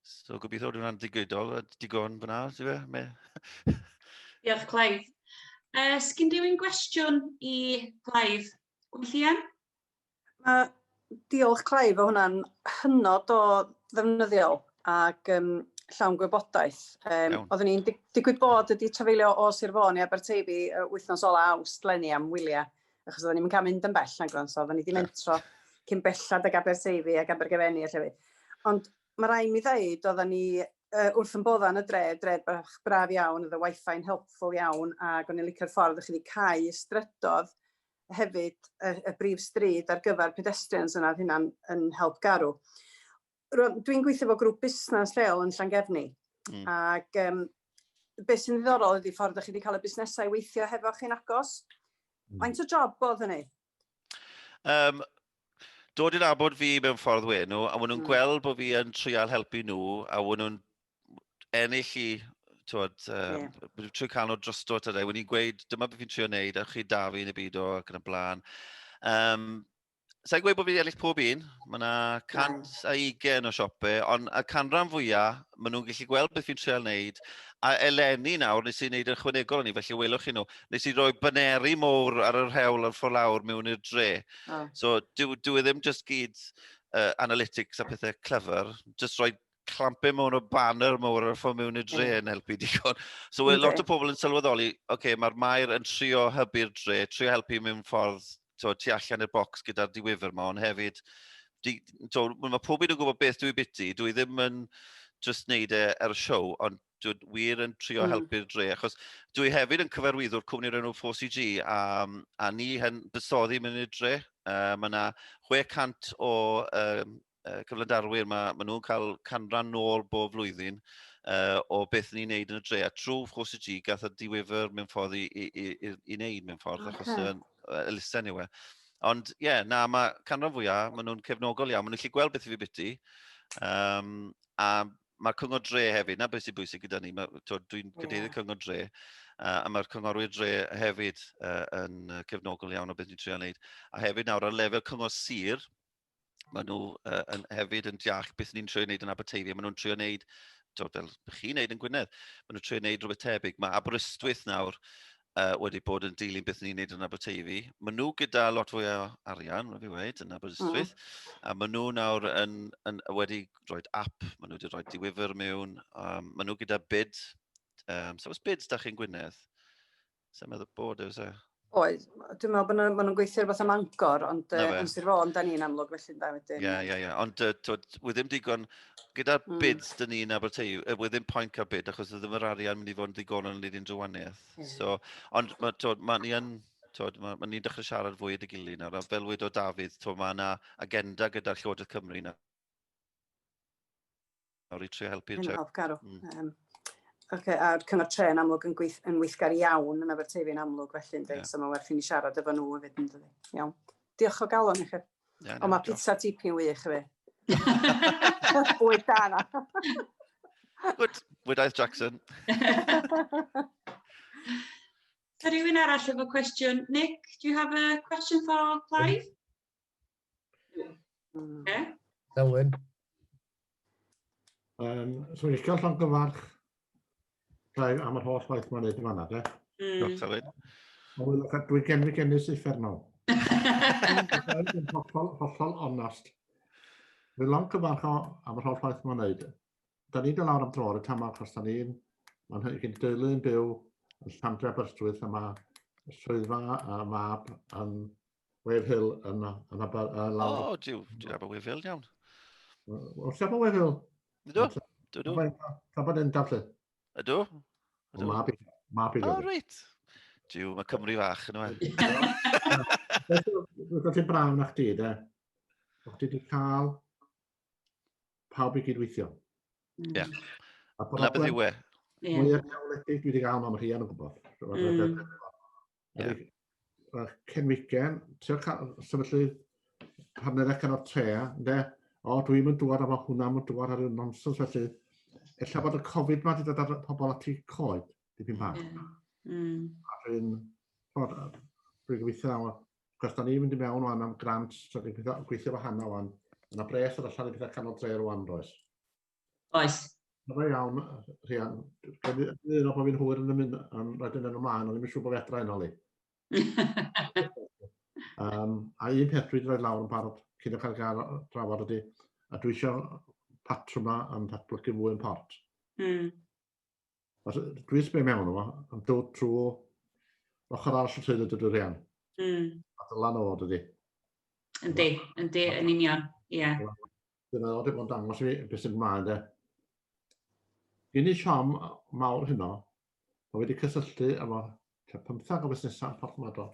So, gobeithio dwi'n digidol, digon fyna, ti fe? Diolch, Clive. Sgyn rhywun gwestiwn i Clive? Gwyllian? Diolch, Clive, o hwnna'n hynod o ddefnyddiol ac llawn gwybodaeth. Oeddwn ni'n digwydd bod wedi trafeilio o Sir Fôn i Aberteifi wythnos ola Awst leni am wyliau, achos oeddwn ni'n cael mynd yn bell na gron, so oeddwn ni wedi mentro cyn bellad ag Aberteifi ag Abergefenni a llefydd. Ond mae rai mi ddeud, oedden ni wrth yn bodda yn y dre bach braf iawn, oedd y WI-FI'n helpful iawn, ac o'n i'n licio'r ffordd ydych chi wedi cael strydodd hefyd y brif stryd ar gyfer pedestrians yna, hynna'n help garw. Dwi'n gweithio fo grŵp busnes lleol yn Llangefni, ac beth sy'n ddiddorol ydy ffordd ydych chi wedi cael y busnesau weithio hefo chi'n agos. Faint o job bod hynny? Dod i'n abod fi mewn ffordd wenw, a wyn nhw'n gweld bod fi yn trial helpu nhw, a wyn nhw'n ennill i, trwy cael nhw drostot yna, wyn nhw'n gweud, dyma beth fi'n trio wneud, a chi da fi yn y byd o ac yn y blaen. Sa'n gweud bod fi'n ennill pob un, mae yna 120 o siopau, ond y canran fwyaf, maen nhw'n gallu gweld beth fi'n trial wneud, a eleni nawr, nes i'n neud yn chwanegol o'n i, felly welwch chi nhw, nes i roi baneri mowr ar yr hewl ar ffordd lawr mewn i'r dre. So, dwi ddim just gyd analytics a pethau clever, just roi clampau mewn o banner mowr ar ffordd mewn i'r dre yn helpu digon. So, lot o pobl yn sylweddoli, mae'r mair yn trio hybu'r dre, trio helpu mewn ffordd tu allan i'r bocs gyda'r diwyfr yma, ond hefyd, mae pob un yn gwybod beth dwi biti, dwi ddim yn just wneud ar y siow, ond dwi wir yn trio helpu'r dre, achos dwi hefyd yn cyfarwyddwr cwmni'r enw 4CG, a ni yn bysoddi mewn i'r dre. Mae yna 600 o cyflandarwyr, mae nhw'n cael canran nôl bob flwyddyn o beth ni'n neud yn y dre, a trwy 4CG gath y diwyfr mewn ffordd i wneud mewn ffordd, achos y lusen yw e. Ond mae canran fwyaf, maen nhw'n cefnogol iawn, maen nhw'n gallu gweld beth i fi biti, a Mae'r cyngor dre hefyd, na beth sy'n bwysig gyda ni, dwi'n cadeirydd cyngor dre, a mae'r cyngorwyr dre hefyd yn cefnogol iawn o beth ni'n trio wneud. A hefyd nawr ar lefel cyngor sir, maen nhw hefyd yn deall beth ni'n trio wneud yn Aberteifi, maen nhw'n trio wneud, fel chi'n wneud yn Gwynedd, maen nhw'n trio wneud rhywbeth tebyg. Mae Aberystwyth nawr wedi bod yn dilyn beth ni'n wneud yn Aberteifi. Maen nhw gyda lot fwy o arian, mae fi wedi, yn Aberystwyth. A maen nhw nawr wedi rhoi app, maen nhw wedi rhoi diwyfr mewn. Maen nhw gyda bid. So oes bids da chi'n Gwynedd? Sa'n meddwl bod e? Oes, dwi'n meddwl bod nhw'n gweithio rhywbeth am Angor, ond yn Sir Fôn, da ni'n amlwg felly da wedyn. Ie. Ond wy ddim digon, gyda'r bids da ni'n Aberteifi, wy ddim pwynt cael bid, achos ddim yr arian mynd i fod yn ddigon yn nid unrhyw waniaeth. Ond mae ni'n dechrau siarad fwy â dy gilydd nawr, a fel wedodd Dafydd, mae yna agenda gyda'r Llywodraeth Cymru nawr. Nawr i trio helpu'r tref. Help garw. A'r cyngor tren amlwg yn weithgar iawn yn Aberteifi yn amlwg felly, so mae werth i ni siarad efo nhw hefyd yn dydyn. Iawn. Diolch o galon i chi. O, mae pizza tipyn wych fi. Bwyd da na. Good. Wydaeth Jackson. So rhywun arall efo cwestiwn. Nick, do you have a question for Clive? Okay. Elwyn. So eich gael llongyfarch Clive am yr holl waith mae'n neud yma, de? Dwi'n genus uffernol. Hollol onest. Dwi'n llongyfarch am yr holl waith mae'n neud. Da ni'n dod lawr am dro ar y tama, achos da ni'n deulu yn byw yn Llandre Aberystwyth, a mae swyddfa a mab yn Wefhill yn lawr. O, dwi'n abo Wefhill, iawn. Wrth abo Wefhill? Ydw. Tra bod yn daflu? Ydw. Mab i O, reit. Mae Cymru fach yn yma. Dwi'n ti'n brawn na chdi, de. O'ch ti wedi cael pawb i gydweithio. Ie. Na beth yw e. Mwyaf neoledig dwi wedi cael mam rhian yn gwybod. Cenwigen, sefydlu partneriaeth gan o'r tre, de. O, dwi'n mynd dŵad efo hwnna, mynd dŵad ar y nonsens felly. Ella bod y Covid ma wedi dod ar pobl ati coed, dipyn bach. A dwi'n gobeithio nawr, cos da ni'n mynd i mewn o'n am grant, so dwi'n gweithio fo hana o'n, yna bres ar allan i bethau canol dre rwan, does? Oes. Mae'n iawn, Rhian. Dwi'n bod fi'n hwyr yn y mynd, yn rhaid yn ymlaen, ond ddim yn siŵr bod fi adra yn oli. A un peth dwi wedi rhoi lawr yn barod cyn cael drafod ydy, a dwi eisiau patrwm yma yn datblygu fwy yn port. Dwi'n sbio mewn yma, yn dod trwy ochr arall y trwydd ydw'r Rhian. A dylan o dydy. Yndi, yn union, ie. Dyna o, dwi'n dangos i fi beth sy'n ymlaen, de. Gyn i siom mawr hynno, mae wedi cysylltu efo 15 o busnesau porthmadol,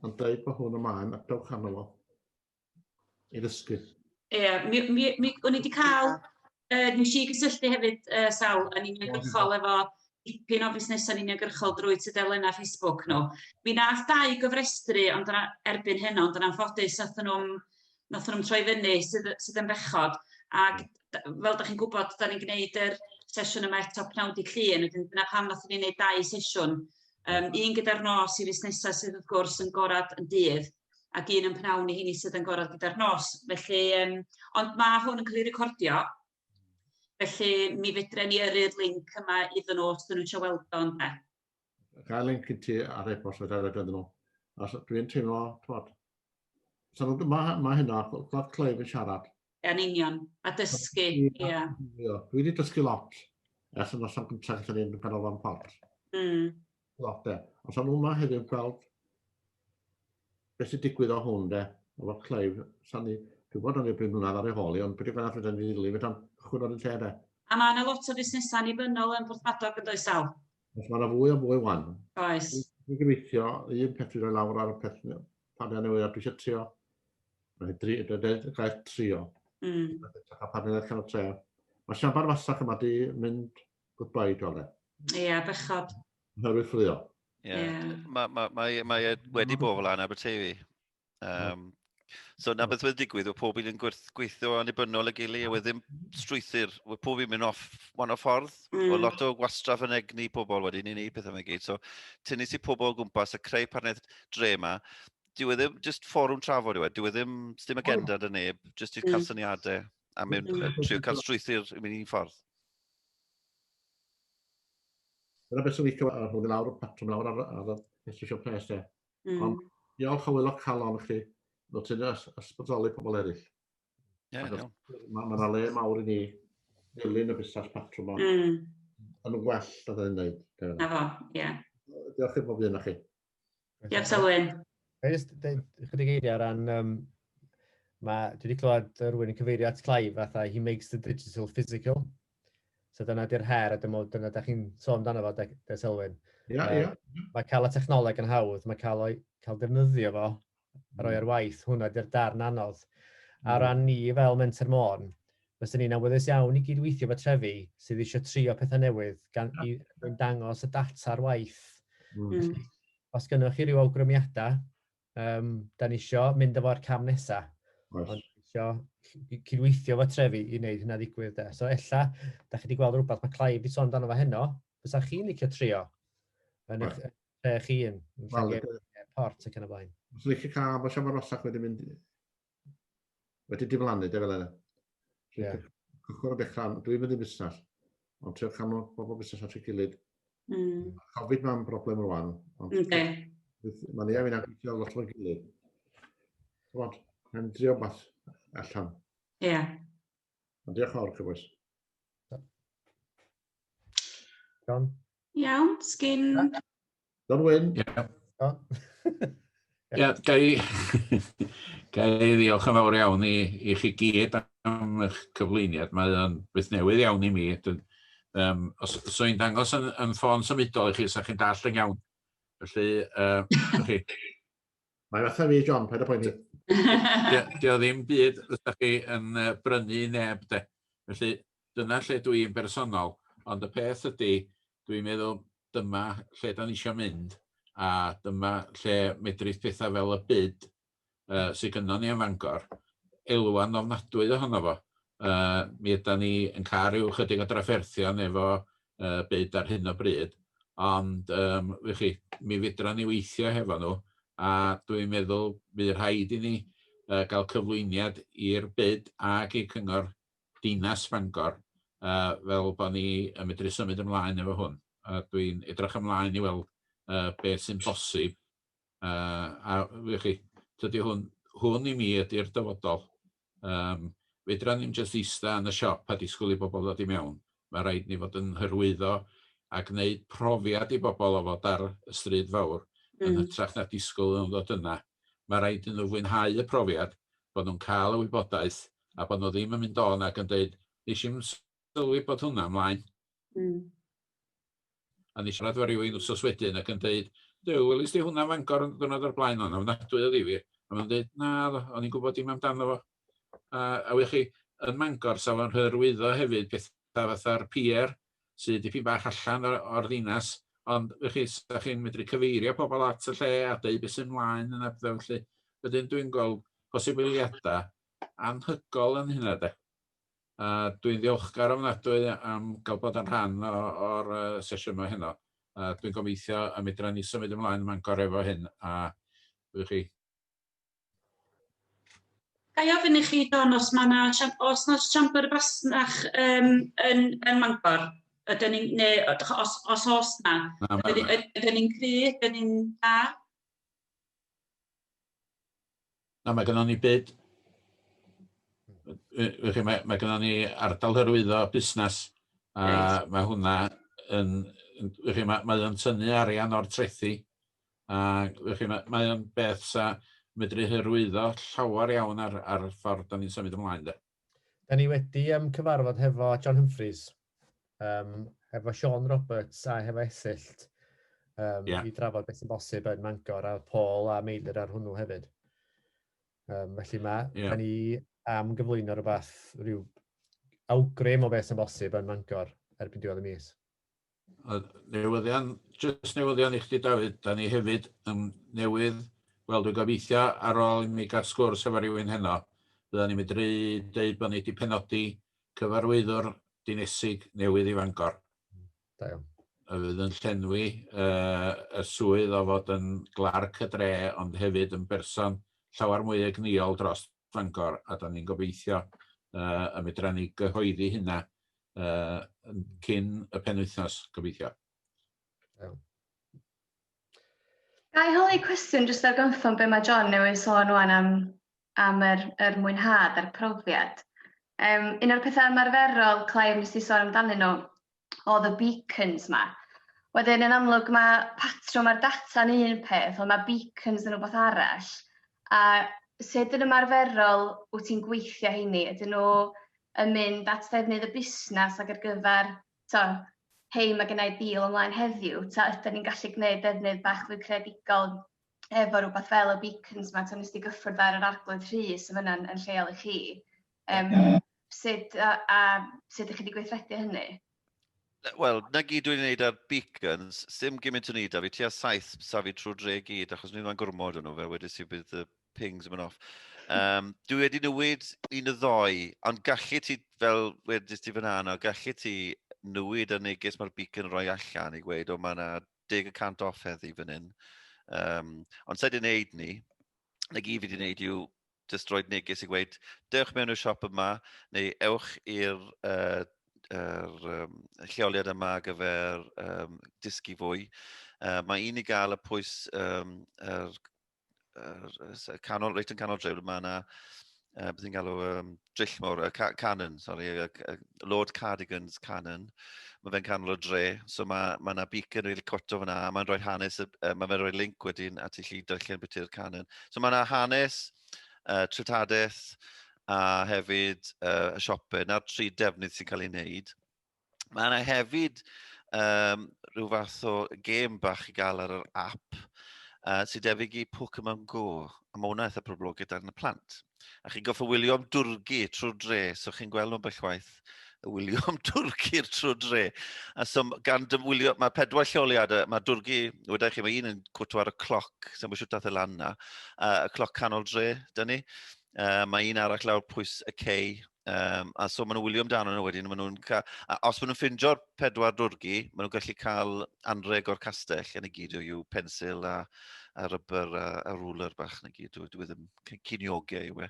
yn dweud bod hwn ymlaen ac dewch arno fo i ddysgu. Ie, o'n i wedi cael, nes i gysylltu hefyd sawl yn uniongyrchol efo dipyn o busnesau'n uniongyrchol drwy tudalenau Facebook nhw. Mi nath 2 gyfrestru, ond erbyn heno, ond yn anffodus, nath nhw'n troi fyny sydd yn bechod. Ac fel da chi'n gwybod, da ni'n gwneud yr sesiwn yma eto pnawn di llun, dyna pam nath ni'n gwneud 2 sesiwn. Un gyda'r nos i busnesau sydd wrth gwrs yn gorad yn dydd, ac un yn pnawn i hynny sydd yn gorad gyda'r nos. Felly, ond mae hwn yn cael ei recordio, felly mi fedren ni yrru'r link yma iddyn nhw os dyn nhw'n eisiau weld o'n de. Gael link i ti ar e-bost wedi rhaid iddyn nhw. Dwi'n teimlo, mae hynna, gweld Clive yn siarad. Yn union, a dysgu, ie. Dwi wedi dysgu lot, ers yn noson gyntaf gyda ni'n ganolfan port. Lot, de. Os o'n nhw yma heddiw gweld beth sy'n digwydd o hwn, de, efo Clive, dwi'n bod o'n ei byd mlynedd ar ei holi, ond beth yw'n fath wedyn i ddilyn, fe'n chwyn o'r un lle, de. A mae yna lot o busnesau nibynnol yn Porthmadog yn does sawl? Os mae yna fwy o fwy wan. Oes. Dwi'n gobeithio, un peth dwi'n rhoi lawr ar y peth, pan yna newid, dwi eisiau trio. Dwi'n gael trio. Pan yna'n cael tre. Mae siambar fasach yma di mynd goodbye, dole. Ie, bechod. Herwydd ffrio. Mae wedi bod fel yna Aberteifi. So na beth wedi digwydd, oedd pob un yn gweithio annibynnol y gilydd, a wedi ddim strwythyr, oedd pob un mynd off wan o ffordd, o lot o gwastraff yn egni pobl wedi ni wneud pethau yma gyd. So tynnu si pobl o gwmpas a creu partnedd dre yma, dyw e ddim just fforwm trafod yw e, dyw e ddim stym agenda dy neb, just i cael syniadau a trio cael strwythyr i mynd i'n ffordd. Dyna beth sy'n licio ar hwn i lawr, patrwm lawr ar y esbysio pres de. Ond diolch o wylo calon i chi, nhw'n tynnu ysbrydoli pobl eraill. Mae yna le mawr i ni ddilyn y busnes patrwm o'n yn well na dda'n neud. Na fo, ie. Diolch i bob un o chi. Diolch Selwyn. Chydig eiriau ar ran, dwi wedi clywed rhywun yn cyfeirio at Clive fatha, he makes the digital physical. So dyna di'r her, a dyna da chi'n sôn amdano fo, de Selwyn. Mae cael y technoleg yn hawdd, mae cael defnyddio fo, a roi ar waith, hwnna di'r darn anodd. A ran ni fel Menter Môn, fysyn ni'n awyddus iawn i gydweithio fo trefi sydd eisiau trio pethau newydd i dangos y data ar waith. Os gynnwch chi ryw awgrymiadau, da ni eisiau mynd efo'r cam nesaf. Ond eisiau cydweithio fo trefi i wneud hynna ddigwydd. So ella, da chi wedi gweld rhywbeth mae Clive wedi sôn amdano fo heno, fysa chi'n licio trio yn eich lle chi yn port ac yn y blaen. Os ydych chi'n cael, mae siarad rosach wedi dimlannu, de fel yna. Cychwyn o dechrau, dwi'n mynd i busnes, ond trio cael nhw bobl busnes at ei gilydd. Covid mae'n broblem rwan. Mae'n ei afi'n agwithio lot o'r gilydd. Mae'n drio beth allan. Ie. Diolch o'r cybwys. John? Iawn, sgyn... John Wyn. Ga i ddiolch yn fawr iawn i chi gyd am eich cyflwyniad. Mae'n beth newydd iawn i mi. Os ydych chi'n dangos yn ffôn symudol i chi, os ydych chi'n dall yn iawn. Felly, Mae fatha fi, John, paid o poeni. Dio ddim byd ydych chi yn brynu neb de. Felly, dyna lle dwi'n bersonol. Ond y peth ydy, dwi'n meddwl dyma lle da ni eisiau mynd. A dyma lle medrith pethau fel y byd sydd gynnon ni yn Fangor, elwan ofnadwy ohono fo. Mi ydyn ni yn cael rhyw chydig o drafferthion efo byd ar hyn o bryd, ond mi fedra ni weithio hefo nhw, a dwi'n meddwl bydd rhaid i ni gael cyflwyniad i'r byd ac i cyngor dinas Fangor, fel bod ni yn medru symud ymlaen efo hwn. Dwi'n edrych ymlaen i weld beth sy'n bosib. A dydy hwn i mi ydy'r dyfodol. Fedra ni'n just eista yn y siop a disgwyl i bobl ddod i mewn. Mae rhaid ni fod yn hyrwyddo a gwneud profiad i bobl o fod ar y Stryd Fawr yn hytrach na disgwyl yn dod yna. Mae rhaid i nhw fwynhau y profiad, bod nhw'n cael y wybodaeth a bod nhw ddim yn mynd on ac yn dweud, nes i'n sylwi bod hwnna ymlaen. A ni siarad fo rhywun wsos wedyn ac yn dweud, welis di hwnna Fangor yn dwrnod o'r blaen o'n ofnadwy o ddifyr. A mae'n dweud, na, o'n i'n gwybod dim amdano fo. A wych chi, yn Fangor, sa fo'n hyrwyddo hefyd pethau fatha'r pier, sydd dipyn bach allan o'r ddinas, ond wych chi, sa chi'n medru cyfeirio pobl at y lle a dweud beth sy'n mlaen yna, felly. Wedyn dwi'n gweld posibiliadau anhygol yn hynna de. Dwi'n ddiolchgar ofnadwy am gael bod yn rhan o'r sesiwn yma heno. Dwi'n gobeithio a medra ni symud ymlaen Fangor efo hyn. Chi. Ga i ofyn i chi, Don, os na siambr fasnach yn Fangor? Os oes na? Ydyn ni'n cry? Ydyn ni'n da? Na, mae gennym ni byd. Mae gennym ni ardal hyrwyddo busnes. Mae hwnna mae o'n tynnu arian o'r trethi. Mae o'n beth sa medru hyrwyddo llawer iawn ar ffordd da ni'n symud ymlaen. Da ni wedi cyfarfod hefo John Humphreys, hefo Sean Roberts a hefo Esyllt i drafod beth sy'n bosib yn Fangor, a Paul a Meilir ar hwnnw hefyd. Felly da ni am gyflwyno rhywbeth, rhyw awgrym o beth sy'n bosib yn Fangor erbyn diwedd y mis. Newyddion i chdi, Dafydd, da ni hefyd yn newydd Wel, dwi'n gobeithio ar ôl i mi gael sgwrs efo rhywun heno, byddwn ni'n medru dweud bod ni wedi penodi cyfarwyddwr dinesig newydd i Fangor. Da iawn. Y fydd yn llenwi y swydd o fod yn glarc y dre, ond hefyd yn berson llawer mwy egniol dros Fangor, a da ni'n gobeithio y medra ni gyhoeddi hynna cyn y penwythnos, gobeithio. Ga i holi cwestiwn jyst ar gynffon be mae John newydd sôn wan am yr mwynhad a'r profiad. Un o'r pethau ymarferol, Clive, nes i sôn amdanyn nhw, oedd y beacons ma. Wedyn, yn amlwg, mae patrwm ar data'n un peth, ond mae beacons yn rhywbeth arall. A sut yn ymarferol wyt ti'n gweithio heini? Ydyn nhw yn mynd at ddefnydd y busnes ac ar gyfer, hei, mae gennau deal ymlaen heddiw, ta ydyn ni'n gallu gwneud defnydd bach fwy creadigol efo rhywbeth fel y beacons ma, ta nes ti gyffwrdd ar yr arglwydd Rhys yn fyna'n lleol i chi. Sut ydych chi wedi gweithredu hynny? Wel, na gyd dwi'n gwneud ar beacons, dim gymaint o'n i da fi, tua 7 safi trwy dre gyd, achos ni'n gormod yn nhw, fel wedys i bydd y pings yn mynd off. Dwi wedi newid un y ddoi, ond gallu ti, fel wedys ti fyna, gallu ti newid y neges mae'r beacon roi allan i gweud, o mae yna 10% off heddi fan hyn. Ond sa'i di wneud ni, na gyd fi wedi wneud yw just roed neges i gweud, dewch mewn i'r siop yma, neu ewch i'r lleoliad yma ar gyfer dysgu fwy. Mae un i gael y pwys canol, reit yn canol dref, mae yna beth i'n galw drillmwr, canon, Lord Cardigan's canon. Mae fe'n canol y dre, so mae yna beacon rili cwrto fyna, a mae'n rhoi hanes, mae fe'n rhoi link wedyn at i chi darllen beth yw'r canon. So mae yna hanes, treftadaeth, a hefyd y siope, na'r 3 defnydd sy'n cael ei wneud. Mae yna hefyd rhyw fath o gêm bach i gael ar yr app sydd debyg i Pokemon Go, a mae hwnna eitha poblogaidd yn y plant. A chi'n goffa wylio am dwrgu trwy dre, so chi'n gweld nhw'n bellwaith y wylio am dwrgu'r trwy dre. A so gan dymwylio, mae 4 lleoliad, mae dwrgu, wedyn chi, mae un yn cwtio ar y cloc, sy'n bwysio dath y lan na, y cloc canol dre, dyn ni. Mae un arall lawr pwys y cei, a so maen nhw'n wylio amdano nhw wedyn, os maen nhw'n ffindio'r 4 dwrgu, maen nhw'n gallu cael anreg o'r castell, yn y gyd yw pensil a rybr a rwler bach, yn y gyd, dwi ddim cyniogau yw e.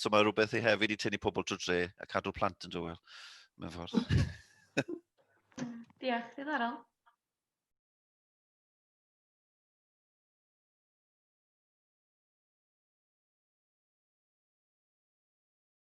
So mae rhywbeth i hefyd i tynnu pobl trwy dre a cadw'r plant yn dywel, mewn ffordd. Diolch, ddiddorol.